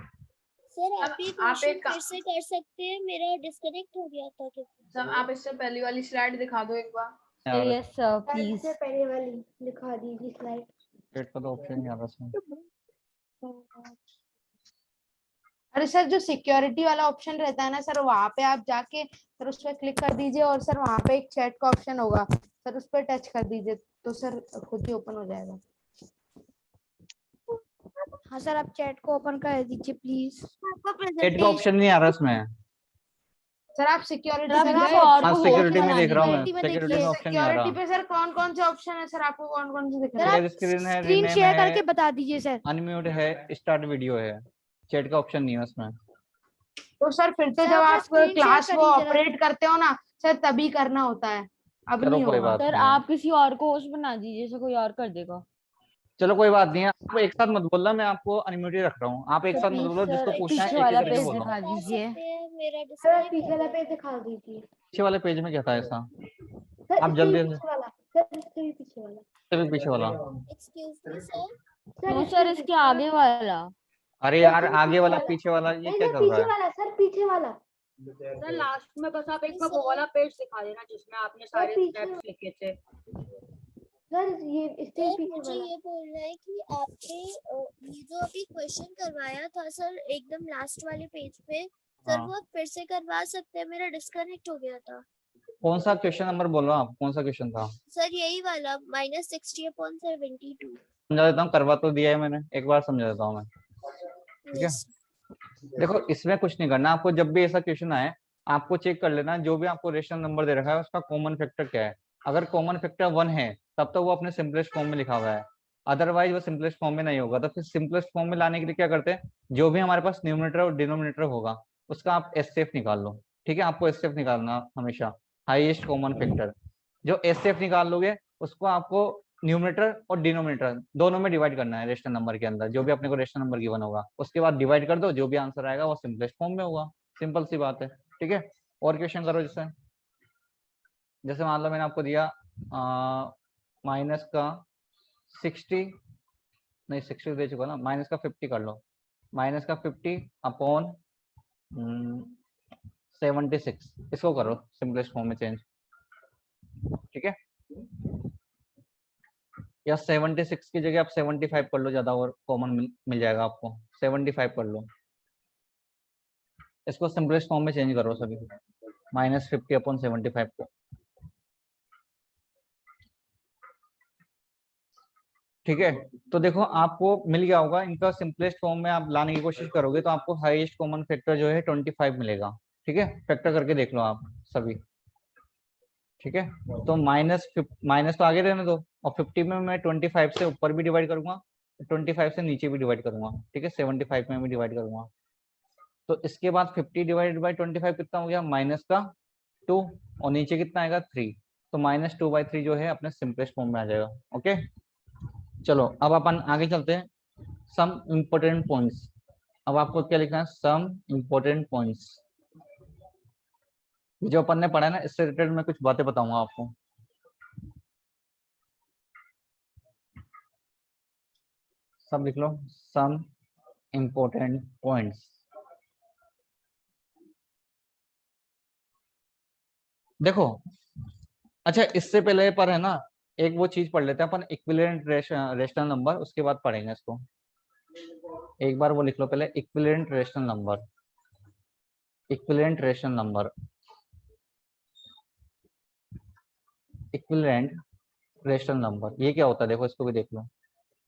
सर आप ये आप क्वेश्चन एक फिर से कर सकते हैं, मेरा डिस्कनेक्ट हो गया था क्योंकि। सब आप इससे पहली वाली स्लाइड दिखा दो एक बार। यार यस सर प्लीज। से पहले वाली दिखा दीजिए स्लाइड। पेट का तो ऑप्शन नहीं आ रहा इसमें। अरे सर जो सिक्योरिटी वाला ऑप्शन रहता है ना सर, वहाँ पे आप जाके सर उस पर क्लिक कर दीजिए, और सर वहाँ पे एक चैट का ऑप्शन होगा, सर उस पर टच कर दीजिए तो सर खुद ही ओपन हो जाएगा। हाँ सर, आप चैट को ओपन कर दीजिए प्लीज। चैट का ऑप्शन नहीं आ रहा इसमें। सर आप सिक्योरिटी सर, पे आप गए? किसी और हाँ को सिक्योरिटी host में देख रहा हूँ मैं, Security में सिक्योरिटी देखिए। में ऑप्शन नहीं आ रहा। सिक्योरिटी पे सर कौन कौन से ऑप्शन है सर, आपको कौन कौन से दिख सर रहे आप हैं? शेयर स्क्रीन है, स्क्रीन रीनेम शेयर है, करके बता दीजिए सर। अनम्यूट है, स्टार्ट वीडियो है। चैट का ऑप्शन नहीं है उसमें। तो सर फिर तो सर, जब अपना आप screen share क्लास को करिए जरा। ऑपरेट करते हो ना सर तभी करना होता है, अब चलो नहीं कोई होगा। बात सर नहीं, आप किसी और को होस्ट बना दीजिए, जैसे कोई और कर देगा। चलो कोई बात नहीं है। आप एक साथ मत बोलना, मैं आपको अनम्यूट ही रख रहा हूँ। आप एक तो साथ मत प्लीज बोलो, जिसको सर पूछना है पीछे एक एक वाला करके पेज बोलो। दिखा दीजिए। सर पीछे वाला पेज दिखा दीजिए। पीछे वाले पेज में क्या था ऐसा? सर आप इससे जल्दी भी से, पीछे वाला, सर इससे भी पीछे वाला, भी पीछे वाला। Excuse me sir. नो इससे सर, भी इसके पीछे वाला। आगे वाला। अरे सर, यार इससे भी आगे पीछे वाला वाला। पीछे वाला, ये नहीं क्या सर चल रहा पीछे है? वाला, सर पीछे वाला। सर लास्ट में बस आप एक बार वो वाला पेज दिखा देना जिसमें आपने सारे पीछे- स्टेप्स लिखे थे। सर ये इससे भी सर पीछे मुझे वाला। ये बोलना है कि आपने ये जो अभी क्वेश्चन करवाया था सर एकदम लास्ट वाले पेज पे, सर हाँ। वो आप फिर से करवा सकते हैं? मेरा डिस्कनेक्ट हो गया था। कौन सा क्वेश्चन नंबर बोल रहे हो आप? कौन सा क्वेश्चन था? सर यही वाला -60/72। समझा देता हूँ, करवा तो दिया है मैंने, एक बार समझा देता हूँ मैं। ठीक है, Yes. देखो इसमें कुछ नहीं करना आपको। जब भी ऐसा क्वेश्चन आए आपको चेक कर लेना, जो भी आपको रेशनल नंबर दे रखा है उसका कॉमन फैक्टर क्या है। अगर कॉमन फैक्टर 1 है तब तो वो अपने सिंपलेस्ट फॉर्म में लिखा हुआ है, अदरवाइज वो सिंपलेस्ट फॉर्म में नहीं होगा। तो फिर सिंपलेस्ट फॉर्म में लाने के लिए क्या करते हैं, जो भी हमारे पास न्यूमरेटर और डिनोमिनेटर होगा उसका आप एचसीएफ निकाल लो। ठीक है, आपको एचसीएफ निकालना हमेशा, हाईएस्ट कॉमन फैक्टर। जो एचसीएफ निकाल लोगे उसको आपको न्यूमरेटर और डिनोमिनेटर दोनों में डिवाइड करना है रेशनल नंबर के अंदर, जो भी अपने को रेशनल नंबर गिवन होगा उसके बाद डिवाइड कर दो, जो भी आंसर आएगा वो सिंपलेस्ट फॉर्म में होगा। सिंपल सी बात है। ठीक है, और क्वेश्चन करो। जैसे जैसे मान लो मैंने आपको दिया माइनस का 60, नहीं 60 दे चुका ना, माइनस का 50 कर लो। माइनस का 50 अपॉन 76, इसको करो सिंपलेस्ट फॉर्म में चेंज। ठीक है, या 76 की जगह आप 75 कर लो, ज्यादा और कॉमन मिल जाएगा आपको। 75 कर लो, इसको सिंपलेस्ट फॉर्म में चेंज करो सभी, -50/75 को। ठीक है, तो देखो आपको मिल गया होगा। इनका सिंपलेस्ट फॉर्म में आप लाने की कोशिश करोगे तो आपको हाईएस्ट कॉमन फैक्टर जो है 25 मिलेगा। ठीक है, फैक्टर करके देख लो आप सभी। ठीक है, तो माइनस तो आगे रहने दो, और 50 में मैं 25 से ऊपर भी डिवाइड करूंगा, 25 से नीचे भी डिवाइड करूंगा। ठीक है, 75 में भी डिवाइड करूंगा। तो इसके बाद 50 डिवाइडेड बाई 25 कितना हो गया, -2, और नीचे कितना आएगा 3। तो -2/3 जो है अपने सिंपलेस्ट फॉर्म में आ जाएगा। ओके, चलो अब अपन आगे चलते हैं। Some important points. अब आपको क्या लिखना है, सम इम्पोर्टेंट पॉइंट्स। जो अपन ने पढ़ा है ना, इससे रिलेटेड मैं कुछ बातें बताऊंगा आपको। सब लिख लो, सम इम्पोर्टेंट पॉइंट्स। देखो, अच्छा इससे पहले पर है ना, एक वो चीज पढ़ लेते हैं अपन, इक्विवेलेंट रेशनल नंबर, उसके बाद पढ़ेंगे इसको। एक बार वो लिख लो पहले, equivalent rational number. Equivalent rational number, equivalent rational number, ये क्या होता है देखो, इसको भी देख लो।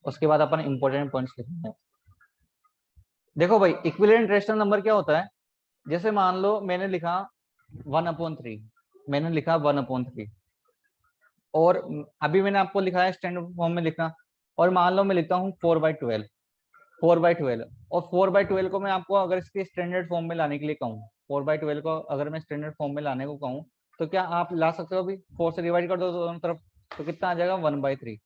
उसके बाद अपन इंपॉर्टेंट पॉइंट्स लिखेंगे। देखो भाई, इक्विवेलेंट रेशनल नंबर क्या होता है, जैसे मान लो मैंने लिखा 1/3, मैंने लिखा 1/3, और अभी मैंने आपको लिखा है स्टैंडर्ड फॉर्म में लिखना, और मान लो मैं लिखता हूँ 4/12, 4/12, और 4/12 को मैं आपको अगर इसके स्टैंडर्ड फॉर्म में लाने के लिए कहूँ, 4/12 को अगर मैं स्टैंडर्ड फॉर्म में लाने को कहूँ, तो क्या आप ला सकते हो? अभी 4 से डिवाइड कर दो दोनों तरफ, तो कितना आ जाएगा 1/3।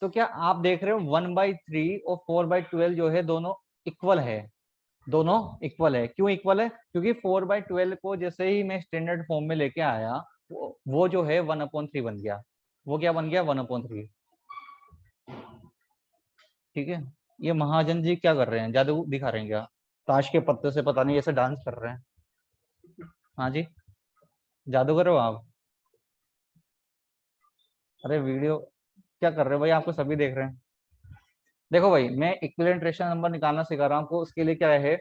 तो क्या आप देख रहे हो 1/3 और 4/12 जो है दोनों इक्वल है, दोनों इक्वल है। क्यों इक्वल है? क्योंकि 4/12 को जैसे ही मैं स्टैंडर्ड फॉर्म में लेके आया वो जो है 1/3 बन गया। वो क्या बन गया, 1/3। ठीक है, ये महाजन जी क्या कर रहे हैं, जादू दिखा रहे हैं क्या? ताश के पत्ते से पता नहीं ऐसे डांस कर रहे हैं। हाँ जी, जादूगर हो आप? अरे वीडियो क्या कर रहे हो भाई, आपको सभी देख रहे हैं। देखो भाई, मैं इक्विवेलेंट रेशनल नंबर निकालना सिखा रहा हूँ आपको। उसके लिए क्या है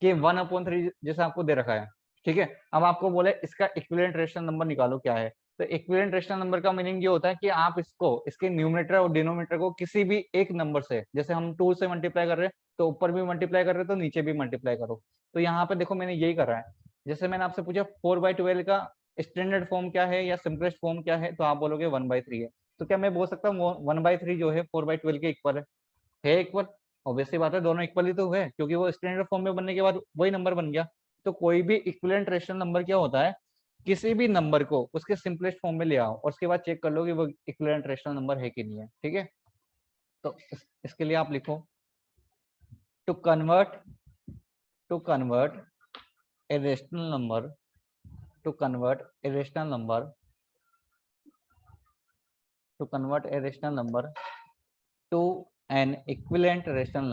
कि 1/3 जैसा आपको दे रखा है। ठीक है, अब आपको बोले इसका इक्विवेलेंट रेशनल नंबर निकालो क्या है, तो इक्विवेलेंट रेशनल नंबर का मीनिंग ये होता है कि आप इसको, इसके न्यूमरेटर और डिनोमिनेटर को किसी भी एक नंबर से, जैसे हम 2 से मल्टीप्लाई कर रहे हैं तो ऊपर भी मल्टीप्लाई कर रहे हैं तो नीचे भी मल्टीप्लाई करो। तो यहाँ पे देखो मैंने यही करा है। जैसे मैंने आपसे पूछा 4/12 का स्टैंडर्ड फॉर्म क्या है या सिंपलेस्ट फॉर्म क्या है, तो आप बोलोगे 1/3 है। तो क्या मैं बोल सकता हूँ 1/3 जो है 4/12 के इक्वल है इक्वल? ऑब्वियसली बात है, दोनों इक्वल ही तो हुए, क्योंकि वो स्टैंडर्ड फॉर्म में बनने के बाद वही नंबर बन गया। तो कोई भी इक्विवेलेंट रेशनल नंबर क्या होता है, किसी भी नंबर को उसके सिंपलेस्ट फॉर्म में ले आओ और उसके बाद चेक कर लो कि वो इक्विवेलेंट रेशनल नंबर है कि नहीं है। ठीक है, तो इसके लिए आप लिखो to convert a rational number to convert a rational number to an equivalent rational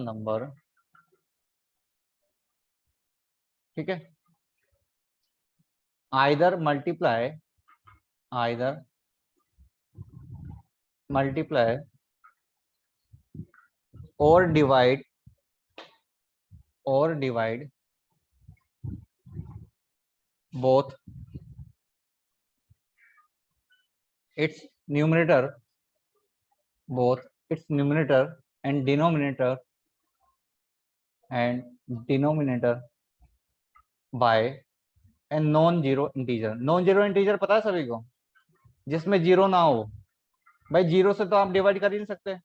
number ठीक है, either multiply or divide both its numerator and denominator by a non-zero integer। non-zero integer पता है सभी को, जिसमें जीरो ना हो। भाई जीरो से तो आप डिवाइड कर ही नहीं सकते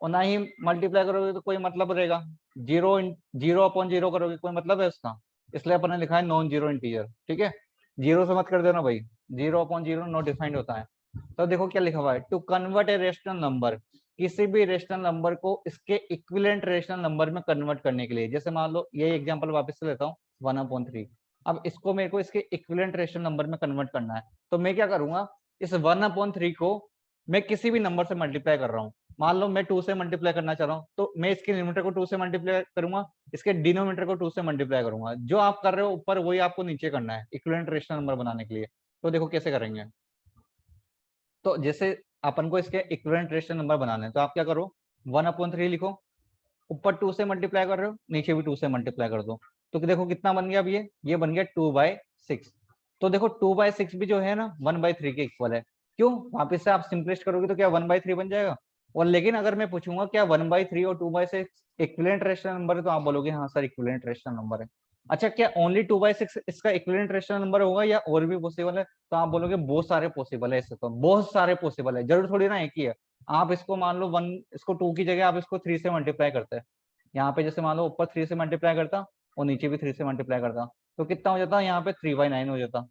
और ना ही मल्टीप्लाई करोगे तो कोई मतलब रहेगा। जीरो अपॉन जीरो करोगे कोई मतलब है उसका, इसलिए अपन ने लिखा है नॉन जीरो इंटीजर। ठीक है, जीरो से मत कर देना भाई, zero upon zero not defined होता है। तो देखो क्या लिखा हुआ है, to convert a rational number, किसी भी रेशनल नंबर को इसके इक्विवेलेंट रेशनल नंबर में कन्वर्ट करने के लिए। जैसे मान लो ये एग्जांपल वापस से लेता हूँ 1/3। अब इसको मेरे को इसके इक्विवेलेंट रेशनल नंबर में कन्वर्ट करना है, तो मैं क्या करूंगा, इस 1/3 को मैं किसी भी नंबर से मल्टीप्लाई कर रहा हूँ। मान लो मैं 2 से मल्टीप्लाई करना चाह रहा हूँ, तो मैं इसके न्यूमरेटर को 2 से मल्टीप्लाई करूंगा, इसके डिनोमिनेटर को 2 से मल्टीप्लाई करूंगा। जो आप कर रहे हो ऊपर वही आपको नीचे करना है इक्विवेलेंट रेशनल नंबर बनाने के लिए। तो देखो कैसे करेंगे, तो जैसे अपन को इसके इक्विवेलेंट रेशनल नंबर बनाने हैं, तो आप क्या करो 1/3 लिखो, ऊपर 2 से मल्टीप्लाई कर रहे हो नीचे भी 2 से मल्टीप्लाई कर दो। तो देखो कितना बन गया अब ये बन गया 2/6। तो देखो 2/6 भी जो है ना 1/3 के इक्वल है। क्यों, वापिस से आप सिंपलिस्ट करोगे तो क्या 1/3 बन जाएगा। और लेकिन अगर मैं पूछूंगा क्या 1/3 और 2/6 इक्विवेलेंट रेशनल नंबर है, तो आप बोलोगे हाँ सर इक्विवेलेंट रेशनल नंबर है। अच्छा, क्या ओनली 2/6 इसका इक्विवेलेंट रेशनल नंबर होगा या और भी पॉसिबल है, तो आप बोलोगे बहुत सारे पॉसिबल है, इससे तो बहुत सारे पॉसिबल है, जरूर थोड़ी ना एक ही है। आप इसको मान लो 1, इसको 2 की जगह आप इसको 3 से मल्टीप्लाई करते हैं। यहाँ पे जैसे मान लो ऊपर 3 से मल्टीप्लाई करता और नीचे भी 3 से मल्टीप्लाई करता, तो कितना हो जाता, यहाँ पे 3/9 हो जाता।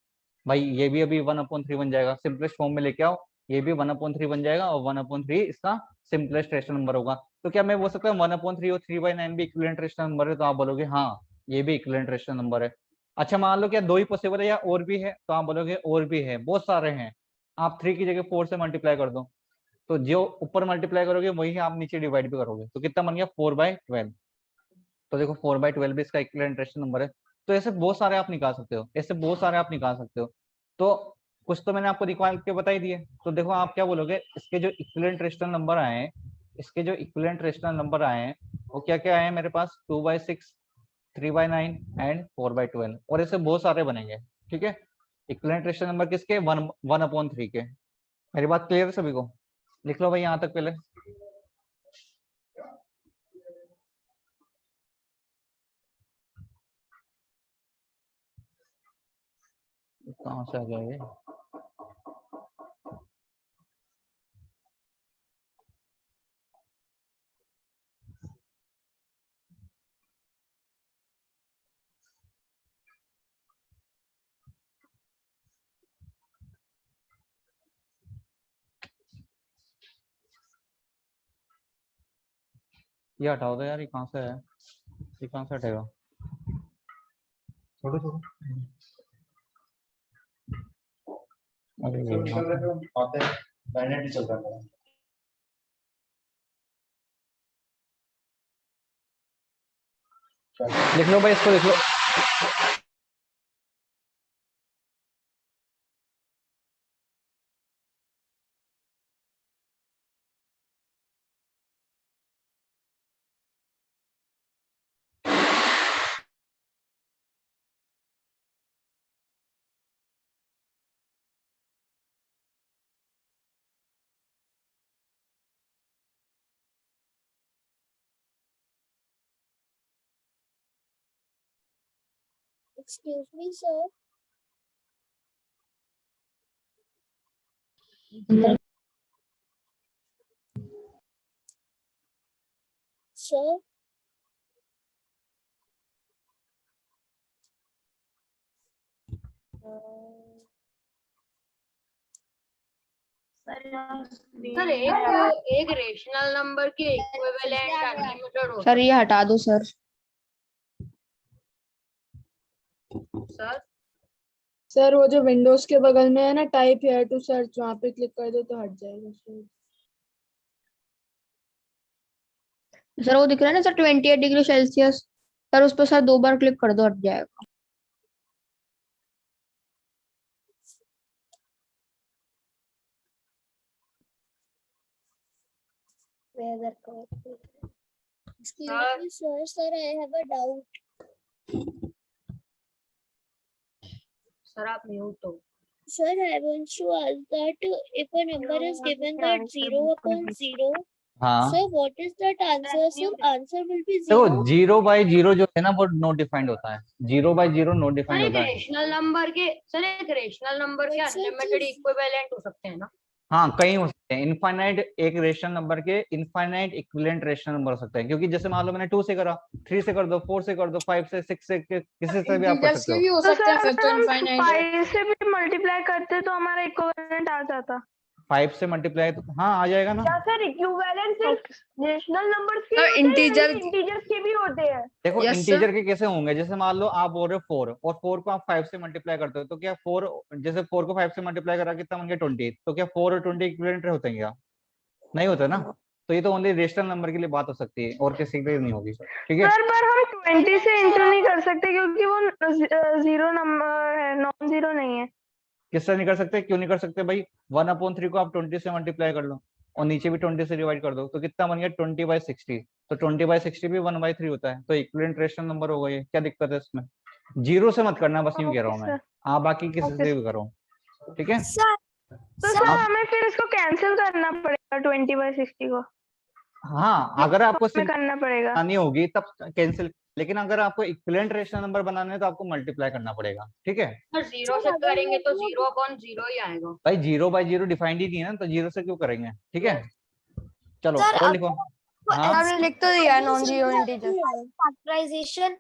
भाई ये भी अभी 1/3 बन जाएगा, सिंपलेस्ट फॉर्म में लेके आओ, ये भी 1/3 बन जाएगा और 1/3 इसका सिंपलेस्ट रेशनल नंबर होगा। तो क्या मैं बोल सकता हूँ 1/3 और 3/9 भी इक्विवेलेंट रेशनल नंबर है, तो आप बोलोगे हाँ ये भी इक्विवेलेंट रेशनल नंबर है। अच्छा, मान लो क्या 2 ही पॉसिबल है या और भी है, तो आप बोलोगे और भी है, बहुत सारे हैं। आप 3 की जगह 4 से मल्टीप्लाई कर दो, तो जो ऊपर मल्टीप्लाई करोगे वही आप नीचे डिवाइड भी करोगे, तो कितना बन गया 4/12। तो देखो 4/12 भी इसका इक्विवेलेंट रेशनल नंबर है। तो ऐसे बहुत सारे आप निकाल सकते हो, ऐसे बहुत सारे आप निकाल सकते हो। तो कुछ तो मैंने आपको निकाल के बता ही दिए। तो देखो आप क्या बोलोगे, इसके जो इक्विवेलेंट रेशनल नंबर आए हैं, वो क्या क्या आए मेरे पास, 2/6, 3/9 एंड 4/12, और ऐसे बहुत सारे बनेंगे। ठीक है, इक्विवेलेंट रेशनल नंबर किसके, 1/3 के। मेरी बात क्लियर है सभी को, लिख लो भाई यहाँ तक पहले। कहाँ से आ गया ये, ये हटाओ दो यार, ये कहाँ से है, ये कहाँ से हटेगा, छोड़ो छोड़ो। अरे लिख लो भाई, इसको लिख लो। Excuse me, sir. Sir. Sir एक रेशनल नंबर के इक्विवेलेंट अनलिमिटेड होता सर ये हटा दो सर। सर सर वो जो विंडोज के बगल में है ना टाइप हियर टू सर्च, वहां पे क्लिक कर दो तो हट जाएगा सर। सर वो दिख रहा है ना सर 28 डिग्री सेल्सियस, सर उस पर सर 2 बार क्लिक कर दो हट जाएगा। Weather correctly. Excuse me, sir. Sir, I have a doubt. Sir आप म्यूट हो। Sir, I want to ask that if a number is given that 0 upon 0, हाँ so what is that answer? Sir, answer will be देखो 0. 0/0 जो है ना वो not defined होता है, 0/0 नॉट सर डिफाइंड एक होता है। रेशनल नंबर के But sir, unlimited just- equivalent हो सकते हैं ना। हाँ कई हो सकते हैं, इनफाइनाइट एक रेशनल नंबर के इनफाइनाइट इक्विवेलेंट रेशनल नंबर हो सकते हैं, क्योंकि जैसे मान लो मैंने 2 से करा, 3 से कर दो, 4 से कर दो, 5 से, 6 से, किसी से भी आप कर सकते हो। हो सकते हैं फिर तो इनफाइनाइट। 5 से भी मल्टीप्लाई करते तो हमारा इक्विवेलेंट आ जाता। 5 से मल्टीप्लाई तो हाँ आ जाएगा ना। क्या सर इक्विवेलेंट सिर्फ रेशनल नंबर्स के सर, होते हैं या integer- इंटीजर्स के भी होते हैं? देखो Yes, इंटीजर के कैसे होंगे, जैसे मान लो आप बोल रहे हो 4 और 4 को आप 5 से मल्टीप्लाई करते हो, तो क्या 4 जैसे 4 को 5 से मल्टीप्लाई करा कितना बन गया 20, तो क्या 4 और 20 इक्विवेलेंट होते हैं क्या? नहीं होता ना। तो ये तो ओनली रेशनल नंबर के लिए बात हो सकती है और किसी के लिए नहीं होगी, ठीक है। सर पर हम 20 से इंटू नहीं कर सकते क्योंकि वो जीरो नंबर है, नॉन जीरो नहीं है। किस तरह नहीं कर सकते, क्यों नहीं कर सकते भाई? 1/3 को आप 20 से मल्टीप्लाई कर लो और नीचे भी 20 से डिवाइड कर दो, तो कितना बन गया 20/60। तो 20/60 भी 1/3 होता है, तो इक्विवेलेंट रेशनल नंबर होगा ये। क्या दिक्कत है इसमें? जीरो से मत करना, बस यूं कह रहा हूँ मैं। हाँ बाकी किसी से भी करो, ठीक है। Sir, तो सर हमें फिर इसको कैंसिल करना पड़ेगा 20/60 को। हाँ अगर आपको हमें करना पड़ेगा। बनानी होगी तब कैंसिल, लेकिन अगर आपको इक्विवेलेंट रेशनल नंबर बनाने हैं तो आपको मल्टीप्लाई करना पड़ेगा, ठीक है। सर 0 से करेंगे तो 0/0 ही आएगा। भाई 0/0 डिफाइंड ही नहीं है ना, तो 0 से क्यों करेंगे, ठीक है। चलो Sir, और लिखो। हाँ आपने लिख तो दिया है नॉन जीरो इंटीजर। फैक्टराइजेशन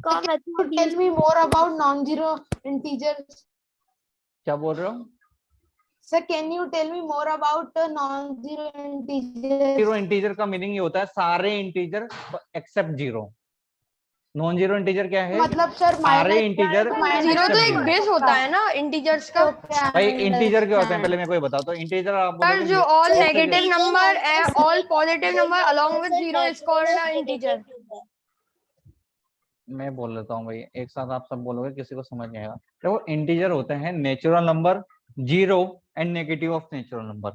का method tell me more about non zero integers. क्या बोल रहे हो? Sir can you tell me more about non zero integers? Zero integer का मीनिंग ये होता है सारे integer except zero. Non zero integer क्या है? मतलब सर सारे इंटीजर जीरो तो एक बेस होता है ना इंटीजर्स का। भाई इंटीजर क्या होते हैं पहले मैं कोई बताओ, तो इंटीजर आप सर बोलोगे जो ऑल जैसे- negative number and all positive number along with zero is called a integer. मैं बोल लेता हूँ भाई, एक साथ आप सब बोलोगे, किसी को समझ नहीं आएगा। देखो इंटीजर होते हैं natural number, zero and negative of natural number.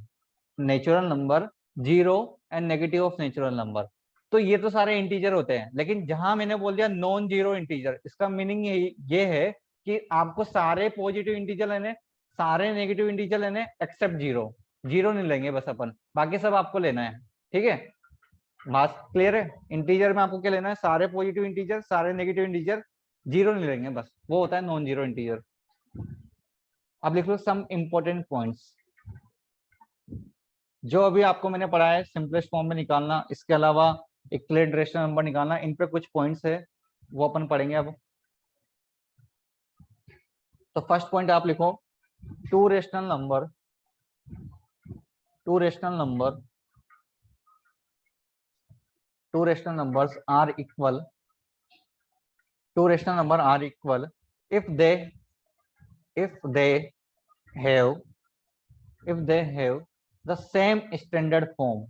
Natural number, zero and negative of natural number, तो ये तो सारे इंटीजर होते हैं। लेकिन जहां मैंने बोल दिया नॉन जीरो इंटीजर, इसका मीनिंग ये है कि आपको सारे पॉजिटिव इंटीजर लेने, सारे नेगेटिव इंटीजर लेने एक्सेप्ट जीरो। जीरो नहीं लेंगे बस अपन, बाकी सब आपको लेना है, ठीक है। बात क्लियर है? इंटीजर में आपको क्या लेना है? सारे पॉजिटिव इंटीजर, सारे नेगेटिव इंटीजर, जीरो नहीं लेंगे बस, वो होता है नॉन जीरो इंटीजर। अब लिख लो सम इंपॉर्टेंट पॉइंट्स जो अभी आपको मैंने पढ़ा है, सिंपलेस्ट फॉर्म में निकालना, इसके अलावा इक्विवेलेंट रेशनल नंबर निकालना, इन पे कुछ पॉइंट्स है वो अपन पढ़ेंगे अब। तो फर्स्ट पॉइंट आप लिखो, two rational number numbers are equal if they have the same standard form।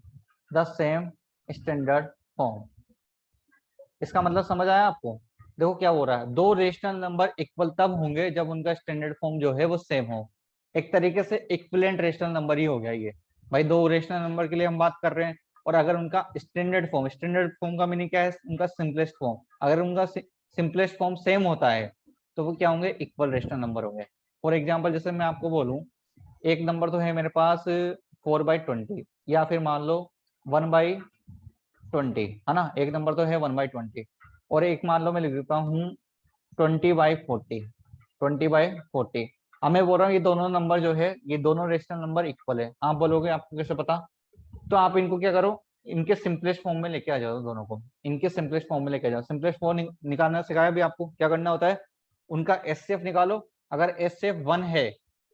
इसका मतलब समझ आया आपको? देखो क्या हो रहा है, दो रेशनल नंबर इक्वल तब होंगे जब उनका स्टैंडर्ड फॉर्म जो है वो सेम हो। एक तरीके से इक्विवेलेंट रेशनल नंबर ही हो गया ये भाई। दो रेशनल नंबर के लिए हम बात कर रहे हैं, और अगर उनका स्टैंडर्ड फॉर्म का मीनिंग क्या है? उनका सिंपलेस्ट फॉर्म। अगर उनका सिंपलेस्ट फॉर्म सेम होता है तो वो क्या होंगे? इक्वल रेशनल नंबर होंगे। फॉर एग्जाम्पल जैसे मैं आपको बोलूं, एक नंबर तो है मेरे पास 4/20, या फिर मान लो 1/20, है ना। एक नंबर तो है 1/20, और एक मान लो मैं लिख देता हूँ 20/40, 20/40। अब मैं बोल रहा हूँ ये दोनों नंबर जो है, ये दोनों रेशनल नंबर इक्वल है। आप बोलोगे आपको कैसे पता? तो आप इनको क्या करो, इनके सिंपलेस्ट फॉर्म में लेके आ जाओ, दोनों को इनके सिंपलेस्ट फॉर्म में लेके आ जाओ। सिंपलेस्ट फॉर्म निकालना सिखाया भी आपको, क्या करना होता है, उनका एचसीएफ निकालो। अगर एचसीएफ 1 है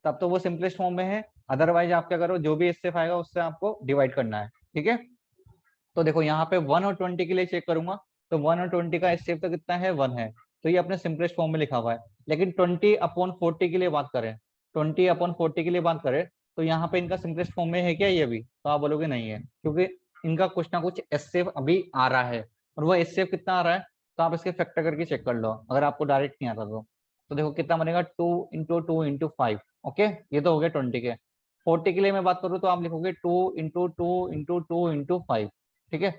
तब तो वो सिंपलेस्ट फॉर्म में है, अदरवाइज आप क्या करो, जो भी एचसीएफ आएगा उससे आपको डिवाइड करना है, ठीक है। तो देखो यहाँ पे 1 और 20 के लिए चेक करूंगा, तो 1 और 20 का एचसीएफ तो कितना है, 1 है, तो ये अपने सिंपलेस्ट फॉर्म में लिखा हुआ है। लेकिन 20/40 के लिए बात करें, 20/40 के लिए बात करें, तो यहाँ पे इनका सिंपलेस्ट फॉर्म में है क्या ये भी? तो आप बोलोगे नहीं है, क्योंकि इनका कुछ ना कुछ एचसीएफ अभी आ रहा है, और वो एचसीएफ कितना आ रहा है, तो आप इसके फैक्टर करके चेक कर लो, अगर आपको डायरेक्ट नहीं आता तो देखो कितना बनेगा, 2 × 2 × 5। ओके, ये तो हो गया 20 के। 40 के लिए मैं बात करूँ तो आप लिखोगे 2 × 2 × 2 × 5, ठीक है।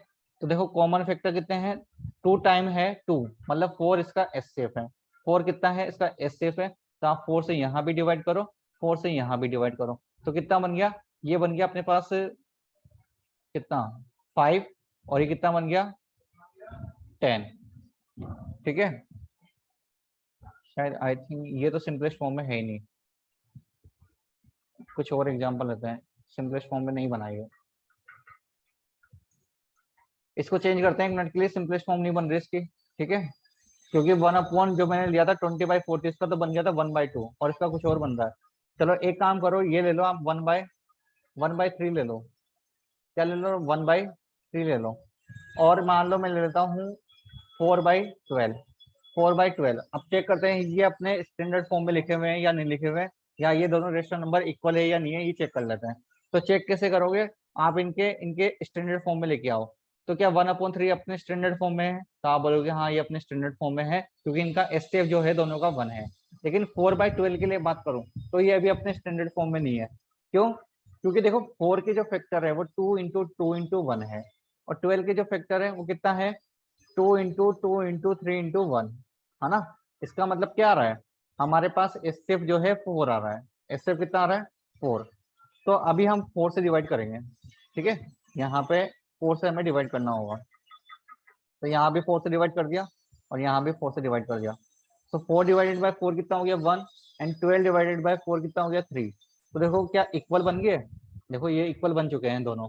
तो देखो कॉमन फैक्टर कितने हैं, 2 टाइम है 2, मतलब 4 इसका एचसीएफ है। 4 कितना है इसका एचसीएफ है, तो आप 4 से यहाँ भी डिवाइड करो, 4 से यहाँ भी डिवाइड करो, तो कितना बन गया, ये बन गया अपने पास कितना, 5, और ये कितना बन गया, 10, ठीक है। शायद आई थिंक ये तो सिंपलेस्ट फॉर्म में है ही नहीं, कुछ और एग्जांपल लेते हैं, सिंपलेस्ट फॉर्म में नहीं बनाएंगे, इसको चेंज करते हैं एक मिनट के लिए, सिंपलेस्ट फॉर्म नहीं बन रही इसकी, ठीक है, क्योंकि 1/, जो मैंने लिया था 20/40, इसका तो बन गया था 1/2, और इसका कुछ और बन रहा है। चलो एक काम करो, ये ले लो आप 1/3 ले लो, क्या ले लो, 1/3 ले लो, और मान लो मैं ले लेता हूँ 4/12, 4/12। अब चेक करते हैं ये अपने स्टैंडर्ड फॉर्म में लिखे हुए हैं या नहीं लिखे हुए हैं, या ये दोनों रेशनल नंबर इक्वल है या नहीं है, ये चेक कर लेते हैं। तो चेक कैसे करोगे, आप इनके स्टैंडर्ड फॉर्म में लेके आओ। तो क्या 1/3 अपने स्टैंडर्ड फॉर्म में है, तो आप बोलोगे हाँ ये अपने स्टैंडर्ड फॉर्म में है, क्योंकि इनका एचसीएफ जो है दोनों का 1 है। लेकिन 4/12 के लिए बात करूं तो ये अभी अपने स्टैंडर्ड फॉर्म में नहीं है। क्यों? क्योंकि देखो 4 के जो फैक्टर है वो 2 × 2 × 1 है, और 12 के जो फैक्टर है वो कितना है, 2 × 2 × 3 × 1, है ना। इसका मतलब क्या आ रहा है, हमारे पास एचसीएफ जो है 4 आ रहा है, एचसीएफ कितना आ रहा है, 4। तो अभी हम 4 से डिवाइड करेंगे, ठीक है, यहाँ पे 4 से हमें डिवाइड करना होगा, तो यहाँ भी 4 से डिवाइड कर दिया, और यहाँ भी 4 से डिवाइड कर दिया। तो 4/4 कितना हो गया, 1, एंड 12/4 कितना हो गया, 3। तो देखो क्या इक्वल बन गए, देखो ये इक्वल बन चुके हैं दोनों,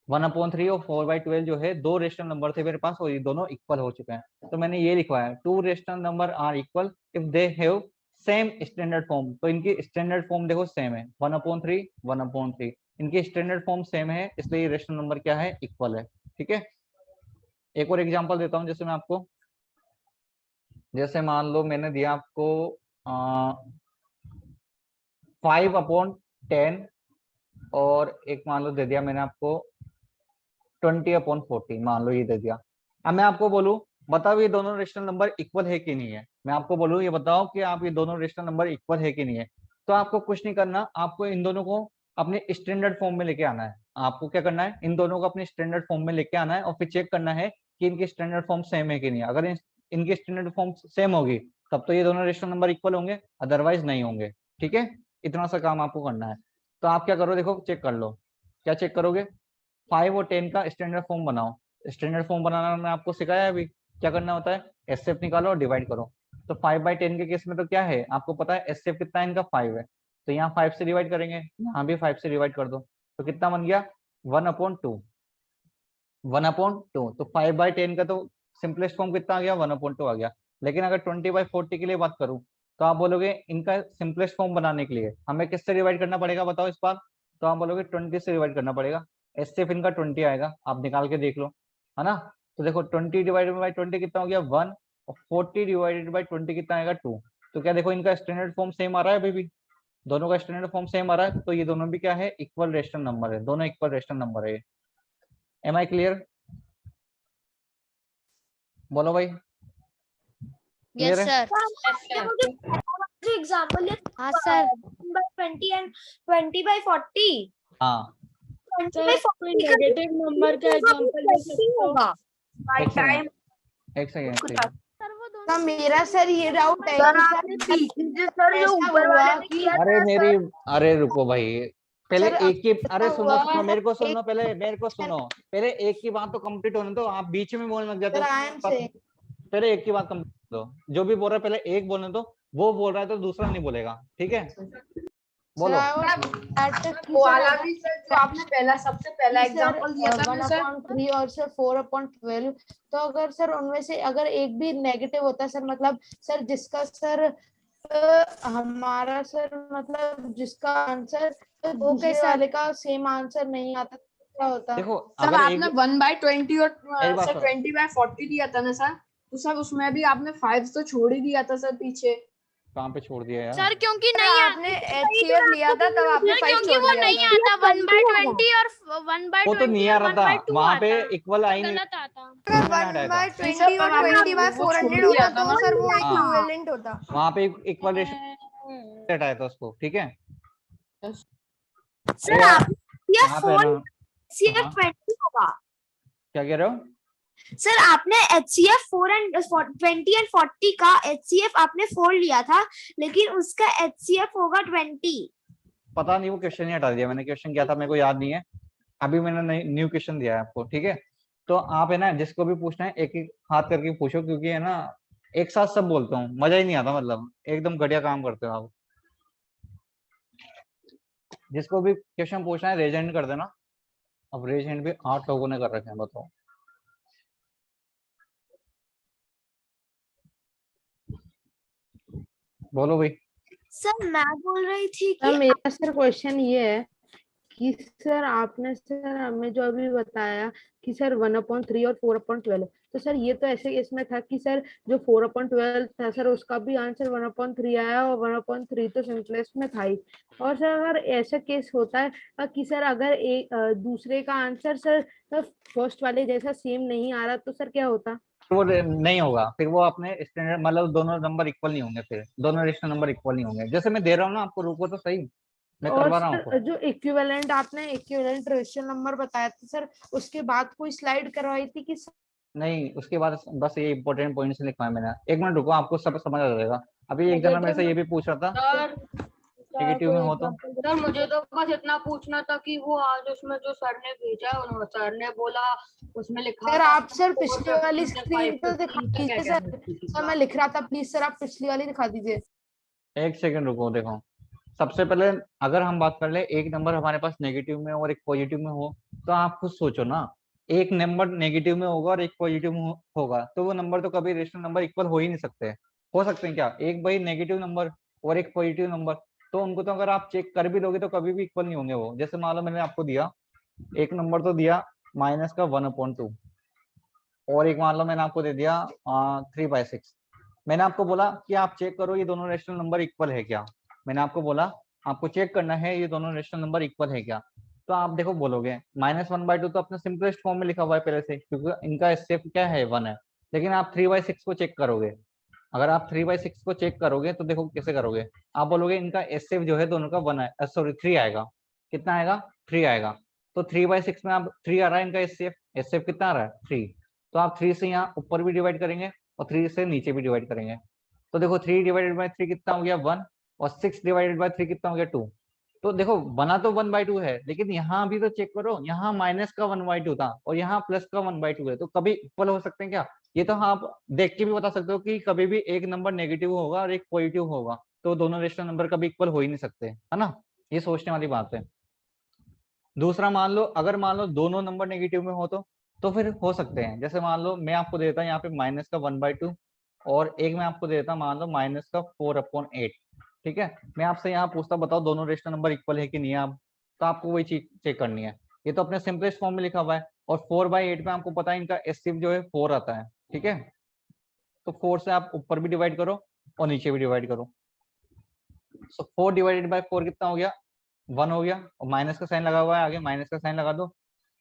1/3 और 4/12 जो है दो रेशनल नंबर थे मेरे पास, और ये दोनों इक्वल हो चुके हैं। तो मैंने ये लिखवाया, 2 rational number are equal if they have same standard form. तो इनकी स्टैंडर्ड फॉर्म देखो सेम है, 1/3 1/3, इनकी स्टैंडर्ड फॉर्म सेम है, इसलिए ये रेशनल नंबर क्या है, इक्वल है, ठीक है। एक और एग्जांपल देता हूँ, जैसे मैं आपको, जैसे मान लो मैंने दिया आपको 5/10, और एक मान लो दे दिया मैंने आपको 20/40, मान लो ये दे दिया। अब मैं आपको बोलूं बताओ ये दोनों रेशनल नंबर इक्वल है कि नहीं है, मैं आपको बोलूं ये बताओ कि आप ये दोनों रेशनल नंबर इक्वल है कि नहीं है, तो आपको कुछ नहीं करना, आपको इन दोनों को अपने स्टैंडर्ड फॉर्म में लेके आना है। आपको क्या करना है, इन दोनों को अपने स्टैंडर्ड फॉर्म में लेके आना है, और फिर चेक करना है कि इनकी स्टैंडर्ड फॉर्म सेम है कि नहीं। अगर इनकी स्टैंडर्ड फॉर्म सेम होगी तब तो ये दोनों रेशनल नंबर इक्वल होंगे, अदरवाइज नहीं होंगे, ठीक है। इतना सा काम आपको करना है। तो आप क्या करो, देखो चेक कर लो, क्या चेक करोगे, 5 और 10 का स्टैंडर्ड फॉर्म बनाओ। स्टैंडर्ड फॉर्म बनाना मैंने आपको सिखाया अभी, क्या करना होता है, एचसीएफ निकालो और डिवाइड करो। तो 5/10 के केस में तो क्या है, आपको पता है एचसीएफ कितना है इनका, 5 है, तो यहाँ 5 से डिवाइड करेंगे, यहाँ भी 5 से डिवाइड कर दो, तो कितना बन गया, 1/2, 1/2। तो 5/10 का तो सिंपलेस्ट फॉर्म कितना आ गया, 1/2 आ गया। लेकिन अगर 20/40 के लिए बात करूं तो आप बोलोगे इनका सिंपलेस्ट फॉर्म बनाने के लिए हमें किससे डिवाइड करना पड़ेगा, बताओ इस बार। तो आप बोलोगे 20 से डिवाइड करना पड़ेगा, एचसीएफ इनका 20 आएगा, आप निकाल के देख लो, है ना। तो देखो 20/20 कितना हो गया, 1, और 40/20 कितना आएगा, 2। तो क्या देखो इनका स्टैंडर्ड फॉर्म सेम आ रहा है अभी भी, दोनों का स्टैंडर्ड फॉर्म सेम आ रहा है, तो ये दोनों भी क्या है, इक्वल रेशनल नंबर है, दोनों इक्वल रेशनल नंबर है। एम आई क्लियर, बोलो भाई। यस है? सर। एग्जांपल हाँ सर। 20 एंड 20/40, हाँ 20/40 का नेगेटिव नंबर का एग्जांपल दे सकते हो? होगा एक टाइम। सेकंड सर वो तो दोनों मेरा सर ये डाउट है सर कि आपने पीछे सर जो ऐसा ऊपर हुआ वाले ने कि किया अरे था मेरी, सर, अरे रुको भाई, पहले सर, एक की, अरे ऐसा सुनो हुआ सुनो, है, मेरे को सुनो, एक- पहले मेरे को सुनो, पहले एक की बात तो कंप्लीट होने दो, आप बीच में बोलने लग जाते सर हो। आई एम से पहले एक की बात कंप्लीट दो, जो भी बोल रहा है पहले एक बोलने दो, वो बोल रहा है तो दूसरा नहीं बोलेगा, ठीक है? बोलो। वो वाला भी सर जो आपने पहला सबसे पहला एग्जांपल दिया था ना सर 1/3 और सर 4/12, तो अगर सर उनमें से अगर एक भी नेगेटिव होता है सर, मतलब सर जिसका सर हमारा सर मतलब जिसका आंसर दूसरे वाले का सेम आंसर नहीं आता तो क्या होता? देखो सर अगर आपने 1/20 और मेरी बात सर सुनो। 20/40 दिया था ना सर, तो सर उसमें भी आपने 5 तो छोड़ ही दिया था सर पीछे। कहाँ पे छोड़ दिया यार? सर क्योंकि सर नहीं आपने HCF लिया था तब आपने सर 5 क्योंकि छोड़ वो दिया नहीं था। आता 1/20 और 1/20 वो तो नहीं आ रहा था 1/2 वहां पे, आता। इक्वल आई नहीं, गलत आता। अगर मैंने हटाया था। 1/20 और 20/400 होता तो सर वो इक्विवेलेंट होता। वहां पे इक्वल रेशियो हटाया था उसको, ठीक है? सर यार, आप यहाँ पे ना, HCF हाँ। 20 होगा। क्या कह रहे हो? सर आपने HCF 4 and 20 and 40 का HCF आपने 4 लिया था, लेकिन उसका HCF होगा 20। पता नहीं, वो क्वेश्चन ही हटा दिया मैंने, क्वेश्चन क्या था मेरे को याद नहीं है, अभी मैंने न्यू क्वेश्चन दिया है आपको, ठीक है? तो आप है ना, जिसको भी पूछना है एक एक हाथ करके पूछो, क्योंकि है ना एक साथ सब बोलता हूँ, मजा ही नहीं आता, मतलब एकदम घटिया काम करते हो आप। जिसको भी क्वेश्चन पूछना है रेज हैंड कर देना। अब रेज हैंड भी 8 लोगों ने कर रखे हैं, बताओ। बोलो भाई। सर मैं बोल रही थी सर कि मेरा सर क्वेश्चन ये है कि सर आपने सर हमें जो अभी बताया कि सर 1/3 और 4/12, तो सर ये तो ऐसे इसमें था कि सर जो 4/12 था सर उसका भी आंसर 1/3 आया और 1/3 तो सिंपलेस्ट में था ही। और सर अगर ऐसा केस होता है कि सर अगर एक दूसरे का आंसर सर फर्स्ट वाले जैसा सेम नहीं आ रहा तो सर क्या होता? वो नहीं होगा, फिर वो अपने स्टैंडर्ड, मतलब दोनों नंबर इक्वल नहीं होंगे, फिर दोनों रेशनल नंबर इक्वल नहीं होंगे। जैसे मैं दे रहा हूँ ना आपको, रुको तो सही, मैं और करवा रहा हूँ सर आपको। जो इक्विवेलेंट आपने इक्विवेलेंट रेशियो नंबर बताया था सर, उसके बाद कोई स्लाइड करवाई थी कि नहीं, उसके बाद बस ये इंपॉर्टेंट पॉइंट्स लिखवाए मैंने। एक मिनट रुको, आपको सब समझ आ जाएगा। अभी एक जना मेरे से ये भी पूछ रहा था सर नेगेटिव में हो तो। सर मुझे तो बस इतना पूछना था कि वो आज उसमें जो सर ने भेजा है, उन्होंने सर ने बोला उसमें लिखा सर था आप सर 4 पिछली वाली 15 स्क्रीन तो दिखा 15 क्या दीजिए क्या सर। क्या सर मैं लिख रहा था, प्लीज सर आप पिछली वाली दिखा दीजिए। एक सेकंड रुको, देखो सबसे पहले अगर हम बात कर ले, एक नंबर हमारे पास नेगेटिव में और एक पॉजिटिव में हो, तो आप खुद सोचो ना, एक नंबर नेगेटिव में होगा और एक पॉजिटिव में होगा, तो वो नंबर तो कभी रेशनल नंबर इक्वल हो ही नहीं सकते। हो सकते हैं क्या एक भाई नेगेटिव नंबर और एक पॉजिटिव नंबर? तो उनको तो अगर आप चेक कर भी दोगे तो कभी भी इक्वल नहीं होंगे वो। जैसे मान लो मैंने आपको दिया एक नंबर, तो दिया -1/2, और एक मान लो मैंने आपको दे दिया 3/6। मैंने आपको बोला कि आप चेक करो ये दोनों रेशनल नंबर इक्वल है क्या। मैंने आपको बोला आपको चेक करना है ये दोनों रेशनल नंबर इक्वल है क्या। तो आप देखो बोलोगे -1/2 तो अपने सिंपलेस्ट फॉर्म में लिखा हुआ है पहले से, क्योंकि इनका एचसीएफ क्या है 1 है। लेकिन आप 3/6 को चेक करोगे, अगर आप 3/6 को चेक करोगे तो देखो कैसे करोगे। आप बोलोगे इनका एचसीएफ जो है दोनों का 1 है, सॉरी 3 आएगा। कितना आएगा? 3 आएगा। तो 3/6 में आप 3 आ रहा है इनका एचसीएफ। एचसीएफ कितना आ रहा है? 3। तो आप 3 से यहाँ ऊपर भी डिवाइड करेंगे और 3 से नीचे भी डिवाइड करेंगे। तो देखो 3/3 कितना हो गया? 1। और 6/3 कितना हो गया? 2। तो देखो बना तो 1/2 है, लेकिन यहाँ भी तो चेक करो, यहाँ माइनस का 1/2 था और यहाँ प्लस का 1/2 है, तो कभी इक्वल हो सकते हैं क्या? ये तो हाँ आप देख के भी बता सकते हो कि कभी भी एक नंबर नेगेटिव होगा और एक पॉजिटिव होगा, तो दोनों रेशनल नंबर कभी इक्वल हो ही नहीं सकते, है ना? ये सोचने वाली बात है। दूसरा मान लो, अगर मान लो दोनों नंबर नेगेटिव में हो तो फिर हो सकते हैं। जैसे मान लो मैं आपको देता हूँ यहाँ पे -1/2 और एक मैं आपको देता मान लो -4/8। ठीक है, मैं आपसे यहाँ पूछता बताओ दोनों रेशनल नंबर इक्वल है कि नहीं है। आप तो आपको वही चीज चेक करनी है। ये तो अपने सिंपलेस्ट फॉर्म में लिखा हुआ है और 4/8 में आपको पता है इनका एचसीएफ जो है 4 आता है। ठीक है, तो 4 से आप ऊपर भी डिवाइड करो और नीचे भी डिवाइड करो। सो 4/4 कितना हो गया? 1 हो गया, और माइनस का साइन लगा हुआ है आगे, माइनस का साइन लगा दो।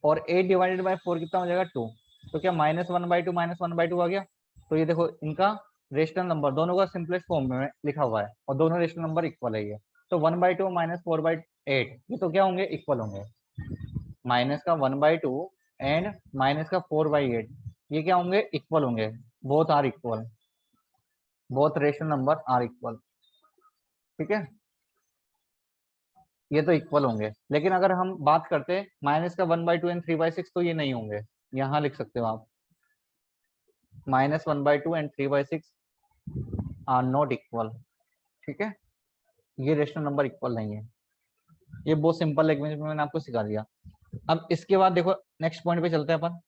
और 8/4 कितना हो जाएगा? 2। तो क्या -1/2 आ गया? तो ये देखो इनका रेशनल नंबर दोनों का सिंपलेस्ट फॉर्म में लिखा हुआ है और दोनों रेशनल नंबर इक्वल है। ये तो 1/2 -4/8 ये तो क्या होंगे? इक्वल होंगे। माइनस का 1/2 एंड माइनस का 4/8 ये क्या होंगे? इक्वल होंगे। Both are equal, both rational number are equal. ठीक है, ये तो इक्वल होंगे। लेकिन अगर हम बात करते हैं माइनस का 1/2 एंड 3/6 तो ये नहीं होंगे। यहाँ लिख सकते हो आप -1/2 एंड 3/6 आर नॉट इक्वल, ठीक है, ये रेशनल नंबर इक्वल नहीं है। ये बहुत सिंपल लैंग्वेज में मैंने आपको सिखा दिया। अब इसके बाद देखो नेक्स्ट पॉइंट पे चलते हैं अपन।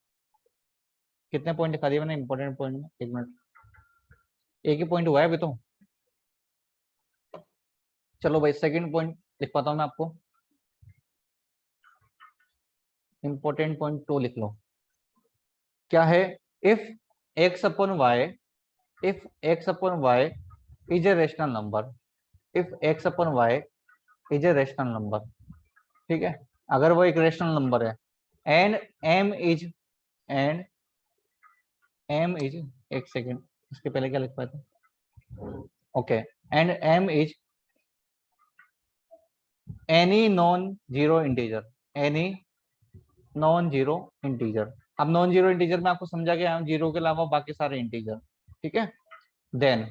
कितने पॉइंट दिखा दिए मैंने इंपॉर्टेंट पॉइंट में, एक मिनट, एक ही पॉइंट हुआ है अभी तो। चलो भाई सेकंड पॉइंट लिख पाता हूँ मैं आपको, इंपॉर्टेंट पॉइंट 2 लिख लो। क्या है, if x upon y, if x upon y is a rational number, if x upon y is a rational number, ठीक है, अगर वो एक रेशनल नंबर है, and m is, and m is, एक सेकेंड इसके पहले क्या लिख पाए थे, okay, and m is any non zero integer, any non zero integer. अब नॉन जीरो इंटीजर में आपको समझा गया, जीरो के अलावा बाकी सारे इंटीजर, ठीक है। देन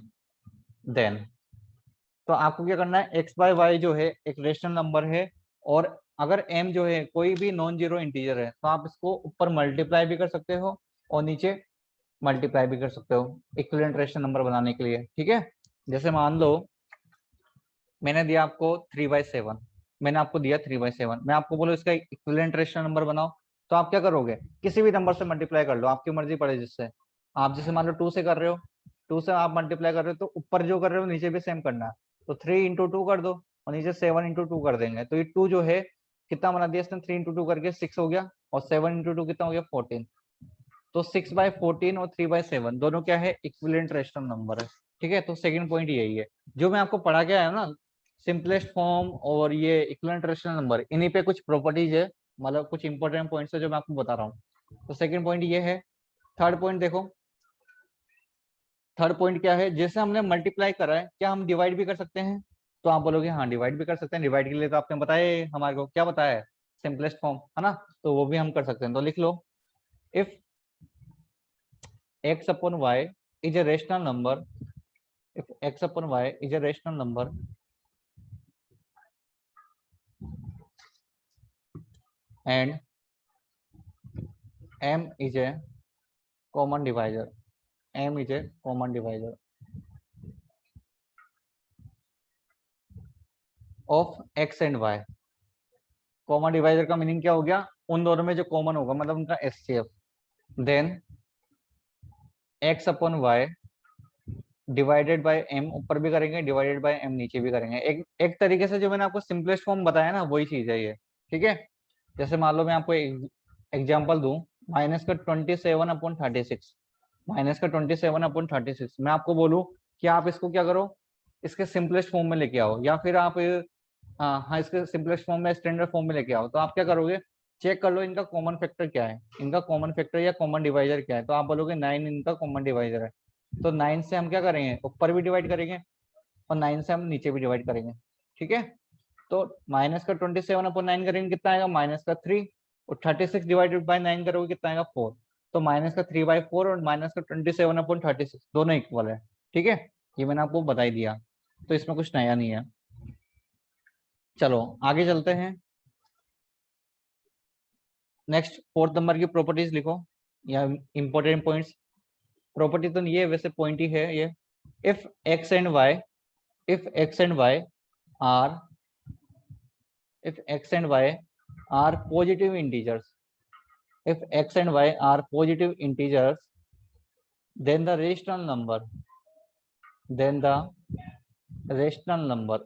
तो आपको क्या करना है, x बाय वाई जो है एक रेशनल नंबर है, और अगर m जो है कोई भी नॉन जीरो इंटीजर है तो आप इसको ऊपर मल्टीप्लाई भी कर सकते हो और नीचे मल्टीप्लाई भी कर सकते हो इक्विवेलेंट रेशनल नंबर बनाने के लिए, ठीक है। जैसे मान लो मैंने दिया आपको 3/7, मैंने आपको दिया 3/7, मैं आपको बोलो इसका इक्विवेलेंट रेशनल नंबर बनाओ, तो आप क्या करोगे, किसी भी नंबर से मल्टीप्लाई कर लो, आपकी मर्जी पड़े जिससे। आप जैसे मान लो 2 से कर रहे हो, 2 से आप मल्टीप्लाई कर रहे हो तो ऊपर जो कर रहे हो नीचे भी सेम करना है, तो 3 × 2 कर दो और नीचे 7 × 2 कर देंगे, तो ये 2 जो है कितना बना दिया इसने, 3 × 2 करके 6 हो गया, और 7 × 2 कितना हो गया 14, तो 6/14 और 3/7 दोनों क्या है, इक्विवेलेंट रेशनल नंबर है, ठीक है। तो सेकंड पॉइंट यही है जो मैं आपको पढ़ा के आया हूं ना, सिंपलेस्ट फॉर्म और ये इक्विवेलेंट रेशनल नंबर, इन्हीं पे कुछ प्रॉपर्टीज है, मतलब कुछ इंपॉर्टेंट पॉइंट्स है जो मैं आपको बता रहा हूँ। तो सेकंड पॉइंट ये है। थर्ड पॉइंट देखो, थर्ड पॉइंट क्या है, जैसे हमने मल्टीप्लाई करा है क्या हम डिवाइड भी कर सकते हैं, तो आप बोलोगे हाँ डिवाइड भी कर सकते हैं, डिवाइड के लिए तो आपने बताया हमारे को, क्या बताया है, सिंपलेस्ट फॉर्म, है ना, तो वो भी हम कर सकते हैं। तो लिख लो, if x upon y is a rational number, if x upon y is a rational number and m is a common divisor, m is a common divisor of x and y, common divisor का meaning क्या हो गया, उन दोनों में जो common होगा, मतलब उनका HCF, then x upon y divided by m ऊपर भी करेंगे, डिवाइडेड बाय m नीचे भी करेंगे। एक तरीके से जो मैंने आपको सिंपलेस्ट फॉर्म बताया ना, वही चीज है ये, ठीक है। जैसे मान लो मैं आपको एग्जांपल दूं, -27/36, -27/36, मैं आपको बोलूं कि आप इसको क्या करो, इसके सिंपलेस्ट फॉर्म में लेके आओ, या फिर आप हाँ इसके सिंपलेस्ट फॉर्म में, स्टैंडर्ड फॉर्म में लेके आओ, तो आप क्या करोगे, चेक कर लो इनका कॉमन फैक्टर क्या है, इनका कॉमन फैक्टर या कॉमन डिवाइजर क्या है, तो आप बोलोगे 9 इनका कॉमन डिवाइजर है, तो 9 से हम क्या करेंगे, ऊपर भी डिवाइड करेंगे और 9 से हम नीचे भी डिवाइड करेंगे, ठीक है। तो -27/9 करेंगे कितना आएगा, -3, और 36 डिवाइडेड बाय 9 करोगे कितना आएगा 4, तो -3/4 और -27/36 दोनों इक्वल है, ठीक है। ये मैंने आपको बता ही दिया, तो इसमें कुछ नया नहीं है। चलो आगे चलते हैं, नेक्स्ट फोर्थ नंबर की प्रॉपर्टीज लिखो या इंपॉर्टेंट पॉइंट्स। प्रॉपर्टी तो ये वैसे पॉइंट ही है ये, if x and y, if x and y are, if x and y are positive integers, if x and y are positive integers, then the rational number, then the rational number,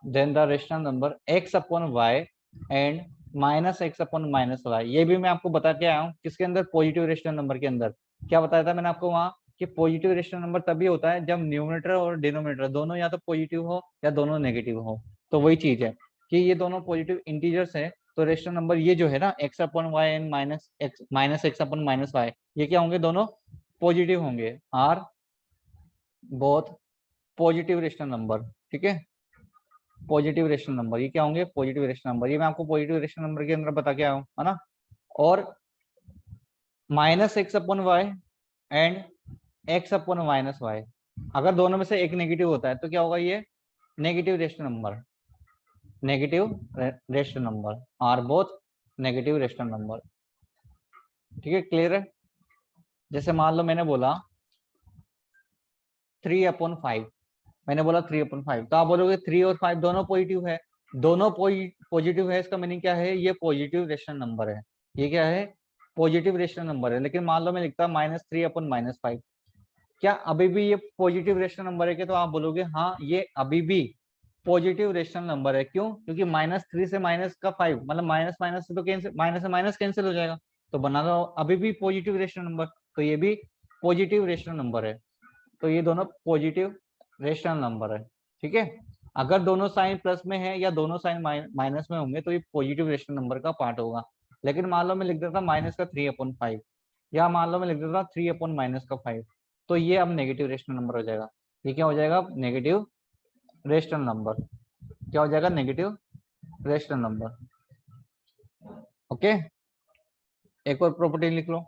then the rational number x upon y and -x upon -y, ये भी मैं आपको बता के आया हूँ किसके अंदर, पॉजिटिव रेशनल नंबर के अंदर। क्या बताया था मैंने आपको वहां कि पॉजिटिव रेशनल नंबर तभी होता है जब न्यूमरेटर और डिनोमिनेटर दोनों या तो पॉजिटिव हो या दोनों नेगेटिव हो, तो वही चीज है कि ये दोनों पॉजिटिव इंटीजर्स है, तो रेशनल नंबर ये जो है ना x upon y and -x upon -y, ये क्या होंगे, दोनों पॉजिटिव होंगे, are both positive rational number, ठीक है, पॉजिटिव रेशनल नंबर, ये क्या होंगे, पॉजिटिव रेशनल नंबर, ये मैं आपको पॉजिटिव रेशनल नंबर के अंदर बता के आया हूँ, है ना। और -x upon y and x upon -y, अगर दोनों में से एक नेगेटिव होता है तो क्या होगा, ये negative rational number, negative rational number, are both negative rational number, ठीक है, क्लियर है। जैसे मान लो मैंने बोला 3/5, मैंने बोला 3/5, तो आप बोलोगे 3 और 5 दोनों पॉजिटिव है, दोनों पॉजिटिव है, इसका मीनिंग क्या है, ये पॉजिटिव रेशनल नंबर है, ये क्या है, पॉजिटिव रेशनल नंबर है। लेकिन मान लो मैं लिखता -3/-5, क्या अभी भी ये पॉजिटिव रेशनल नंबर है क्या? तो आप बोलोगे हाँ ये अभी भी पॉजिटिव रेशनल नंबर है। क्यों? क्योंकि -3 से -5 मतलब माइनस माइनस से तो कैंसिल, माइनस से माइनस कैंसिल हो जाएगा, तो बना दो अभी भी पॉजिटिव रेशनल नंबर, तो ये भी पॉजिटिव रेशनल नंबर है। तो ये दोनों पॉजिटिव रेशनल नंबर है, ठीक है। अगर दोनों साइन प्लस में है या दोनों साइन माइनस में होंगे तो ये पॉजिटिव रेशनल नंबर का पार्ट होगा। लेकिन मान लो मैं लिख देता -3/5 या मान लो मैं लिख देता 3/-5, तो ये अब नेगेटिव रेशनल नंबर हो जाएगा। ये क्या हो जाएगा? Negative rational number. क्या हो जाएगा? Negative rational number. ओके, एक और प्रॉपर्टी लिख लो,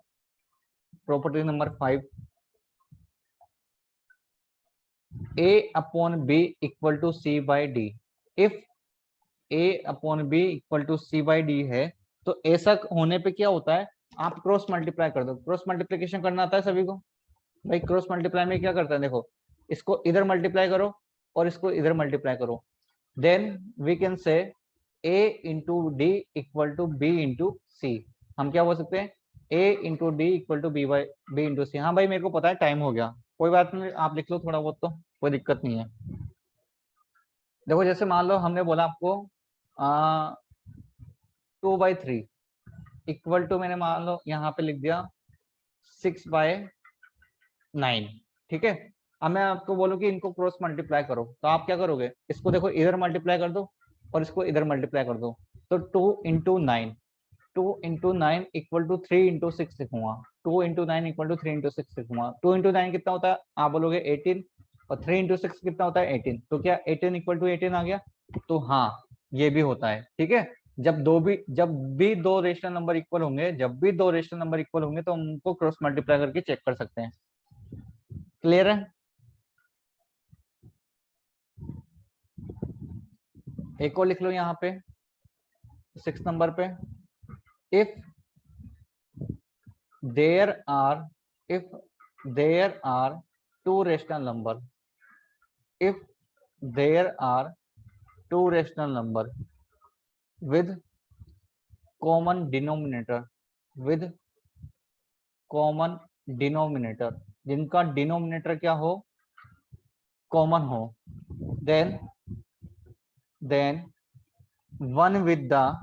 property number 5, A/B = C/D। If A/B = C/D है तो ऐसा होने पे क्या होता है, आप क्रॉस मल्टीप्लाई कर दो। क्रॉस मल्टीप्लिकेशन करना आता है सभी को? भाई क्रॉस मल्टीप्लाई में क्या करता है, देखो इसको इधर मल्टीप्लाई करो और इसको इधर मल्टीप्लाई करो, then we can say A × D = B × C। हम क्या बोल सकते हैं? A × D = B × C। हाँ भाई मेरे को पता है टाइम हो गया, कोई बात नहीं, आप लिख लो थोड़ा बहुत, तो कोई दिक्कत नहीं है। देखो जैसे मान लो हमने बोला आपको 2/3 इक्वल टू, मैंने मान लो यहाँ पे लिख दिया 6/9, ठीक है। अब मैं आपको बोलूं कि इनको क्रॉस मल्टीप्लाई करो, तो आप क्या करोगे, इसको देखो इधर मल्टीप्लाई कर दो और इसको इधर मल्टीप्लाई कर दो, तो 2 × 9 = 3 × 6 लिखूंगा। 2 × 9 = 3 × 6 लिखूंगा। 2 × 9 कितना होता है? आप बोलोगे 18, और 3 × 6 कितना होता है? 18। तो क्या 18 = 18 आ गया? तो हाँ ये भी होता है, ठीक है। जब भी दो रेशनल नंबर इक्वल होंगे, तो हम उनको क्रॉस मल्टीप्लाई करके चेक कर सकते हैं। क्लियर है? एक और लिख लो यहाँ पे 6 नंबर पे, if there are two rational number, if there are two rational number with common denominator, जिनका डिनोमिनेटर क्या हो? कॉमन हो, then one with the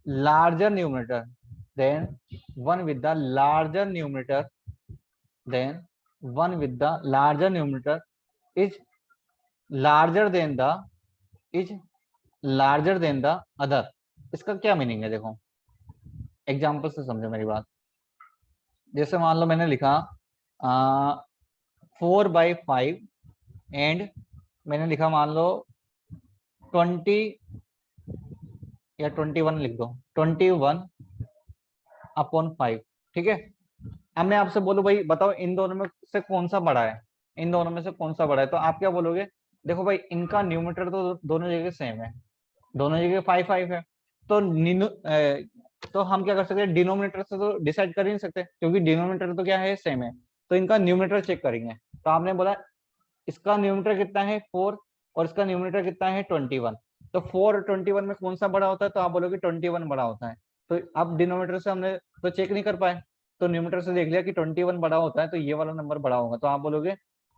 larger numerator, is larger than the other। इसका क्या मीनिंग है? देखो एग्जांपल से समझो मेरी बात। जैसे मान लो मैंने लिखा 4/5 एंड मैंने लिखा मान लो 20 या 21 लिख दो, 21/5, ठीक है। अब मैं आपसे बोलूं भाई बताओ इन दोनों में से कौन सा बड़ा है, तो आप क्या बोलोगे? देखो भाई इनका न्यूमरेटर तो दोनों जगह सेम है, दोनों जगह 5 है, तो हम क्या कर सकते हैं? डिनोमिनेटर से तो डिसाइड कर ही नहीं सकते, क्योंकि डिनोमिनेटर तो क्या है? सेम है। तो इनका न्यूमरेटर चेक करेंगे। तो आपने बोला इसका न्यूमरेटर कितना है? 4 और इसका न्यूमरेटर कितना है? 21। तो 4 और 21 में कौन सा बड़ा होता है? तो आप बोलोगे 21 बड़ा होता है। तो अब डिनोमिनेटर से हमने तो चेक नहीं कर पाए, तो न्यूमरेटर से देख लिया कि 21 बड़ा होता है, तो ये वाला नंबर बड़ा होगा। तो आप बोलोगे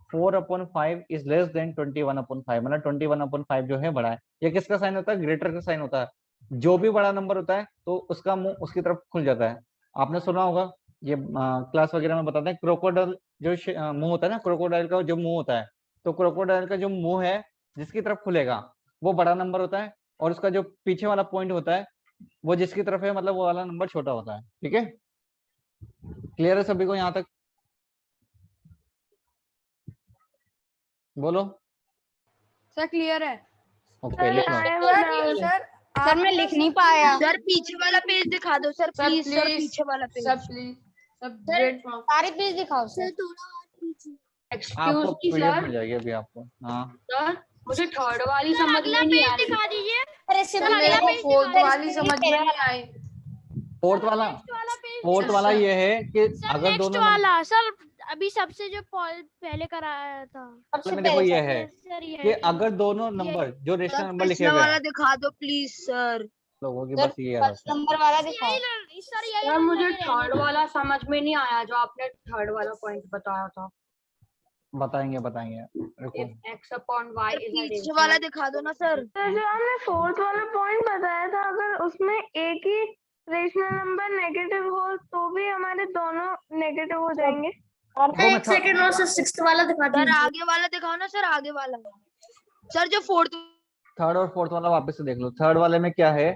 4/5 इज लेस देन 21/5, मतलब 21/5 जो है बड़ा है। ये किसका साइन होता है? ग्रेटर का साइन होता है। जो भी बड़ा नंबर होता है तो उसका मुंह उसकी तरफ खुल जाता है। आपने सुना होगा, ये क्लास वगैरह में बताते हैं, क्रोकोडाइल जो मुंह होता है ना, क्रोकोडाइल का जो मुंह होता है, तो क्रोकोडाइल का जो मुंह है जिसकी तरफ खुलेगा वो बड़ा नंबर होता है, और उसका जो पीछे वाला पॉइंट होता है वो जिसकी तरफ है मतलब वो वाला नंबर छोटा होता है, ठीक है। क्लियर है सभी को यहाँ तक? बोलो। सर क्लियर है? ओके लिख लो। सर मैं लिख नहीं पाया। सर पीछे वाला पेज दिखा दो सर, प्लीज सर, पीछे वाला पेज सर प्लीज, सब सारे पेज दिखाओ सर। एक्सक्यूज आपको मी पीडीएफ सर। मिल जाएगी अभी आपको। हाँ सर मुझे थर्ड वाली सर समझ अगला में नहीं पेज आ रही। दिखा दीजिए। अरे सर मेरे को फोर्थ वाली समझ में नहीं आई। फोर्थ वाला वाला पेज फोर्थ वाला ये है कि सर अगर नेक्स्ट दोनों वाला सर अभी सबसे जो पहले कराया था नंबर में देखो ये है सर ये कि अगर दोनों नंबर जो रेशनल नंबर लिखे हुए हैं दिखा दो प्लीज सर। लोगों की बस ये है नंबर वाला दिखाओ। सर यही यार मुझे लगे रहने थर्ड दो। वाला समझ में नहीं आया जो आपने थर्ड वाला पॉइंट बताया था। बताएंगे रुको If x upon y is a पीछे वाला rational दिखा दो ना सर। जो हमने फोर्थ वाला पॉइंट बताया था अगर उसमें एक ही रेशनल नंबर नेगेटिव हो तो भी हमारे दोनों नेगेटिव हो जाएंगे। एक सेकंड और सर सिक्स्थ वाला दिखा सर आगे वाला दिखाओ ना सर, आगे वाला। सर जो फोर्थ थर्ड और फोर्थ वाला वापस से देख लो। थर्ड वाले में क्या है?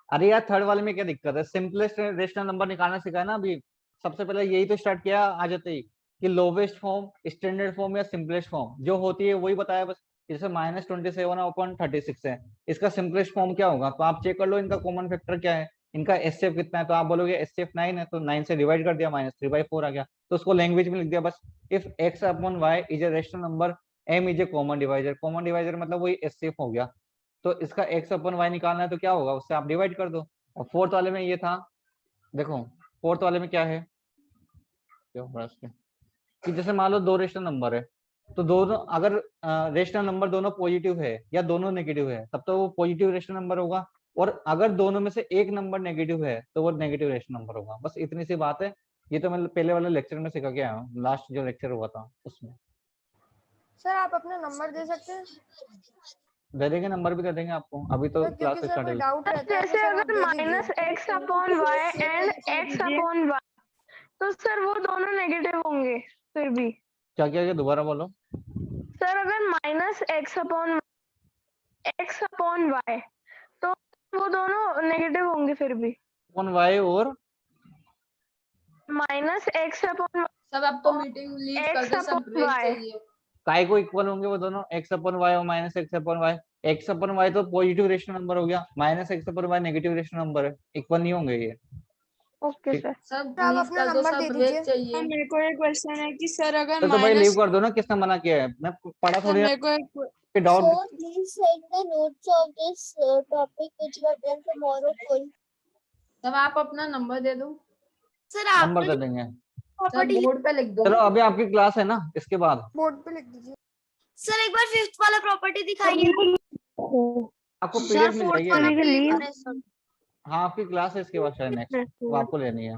अरे यार थर्ड वाले में क्या दिक्कत है? सिंपलेस्ट रेशनल नंबर निकालना सिखाया ना अभी। सबसे पहले यही तो स्टार्ट किया आ जाते ही कि लोवेस्ट फॉर्म, स्टैंडर्ड फॉर्म या सिंपलेस्ट फॉर्म जो होती है वही बताया बस। जैसे -27/36 है, इसका सिंपलेस्ट फॉर्म क्या होगा? तो आप चेक कर लो इनका कॉमन फैक्टर क्या है, इनका एचसीएफ कितना है। तो आप बोलोगे एचसीएफ 9 है, तो 9 से डिवाइड कर दिया, -3/4 आ गया। तो उसको लैंग्वेज में लिख दिया बस, if x/y is a rational number m is a common divisor. Common divisor मतलब वही एचसीएफ हो गया। तो इसका x/y निकालना है तो क्या होगा, उससे आप डिवाइड कर दो। और फोर्थ वाले में ये था, देखो फोर्थ वाले में क्या है कि जैसे मान लो दो रेशनल नंबर है, तो दोनों अगर रेशनल नंबर दोनों पॉजिटिव है या दोनों नेगेटिव है तब तो वो पॉजिटिव रेशनल नंबर होगा, और अगर दोनों में से एक नंबर नेगेटिव है तो वो नेगेटिव रेशनल नंबर होगा। बस इतनी सी बात है। ये तो मैं पहले वाले लेक्चर में सिखा के आया हूँ, लास्ट जो लेक्चर हुआ था उसमें। सर आप अपना नंबर दे सकते हैं दे देंगे, नंबर भी दे देंगे आपको, अभी तो सर, क्लास क्योंकि सर स्टार्ट कोई है। डाउट रहता है तो जैसे सर आप अगर दे दीजिए। -x/y एंड x/y तो सर वो दोनों नेगेटिव होंगे फिर भी। क्या दोबारा बोलो। सर अगर -x/y तो वो दोनों नेगेटिव होंगे फिर भी। y और -x/y सब अब तो मीटिंग लीव कर दे, सब ब्रेक x/y चाहिए। काय को इक्वल होंगे वो दोनों, x/y और -x/y। x/y तो पॉजिटिव रेशनल नंबर हो गया, -x/y नेगेटिव रेशनल नंबर है, इक्वल नहीं होंगे ये। ओके ठीक। सर। सब आप लीव अपना कर दो, नंबर सब दे ब्रेक दीजिए। चाहिए। मेरे को एक क्वेश्चन है कि सर अगर तो भाई लीव कर दो ना, किसने मना किया है? मैं पढ़ा थोड़ी मेरे को एक doubt. please send the notes of this topic which we attend tomorrow full. तब आप अपना नंबर दे दो, सर आप नंबर दे देंगे। सब बोर्ड पे लिख दो। चलो अभी आपकी क्लास है ना, इसके बाद बोर्ड पे लिख दीजिए। सर एक बार फिफ्थ वाला प्रॉपर्टी दिखाइए। आपको पीडीएफ मिल जाएगी। वाला हाँ आपकी क्लास है इसके बाद शायद नेक्स्ट, वो आपको लेनी है।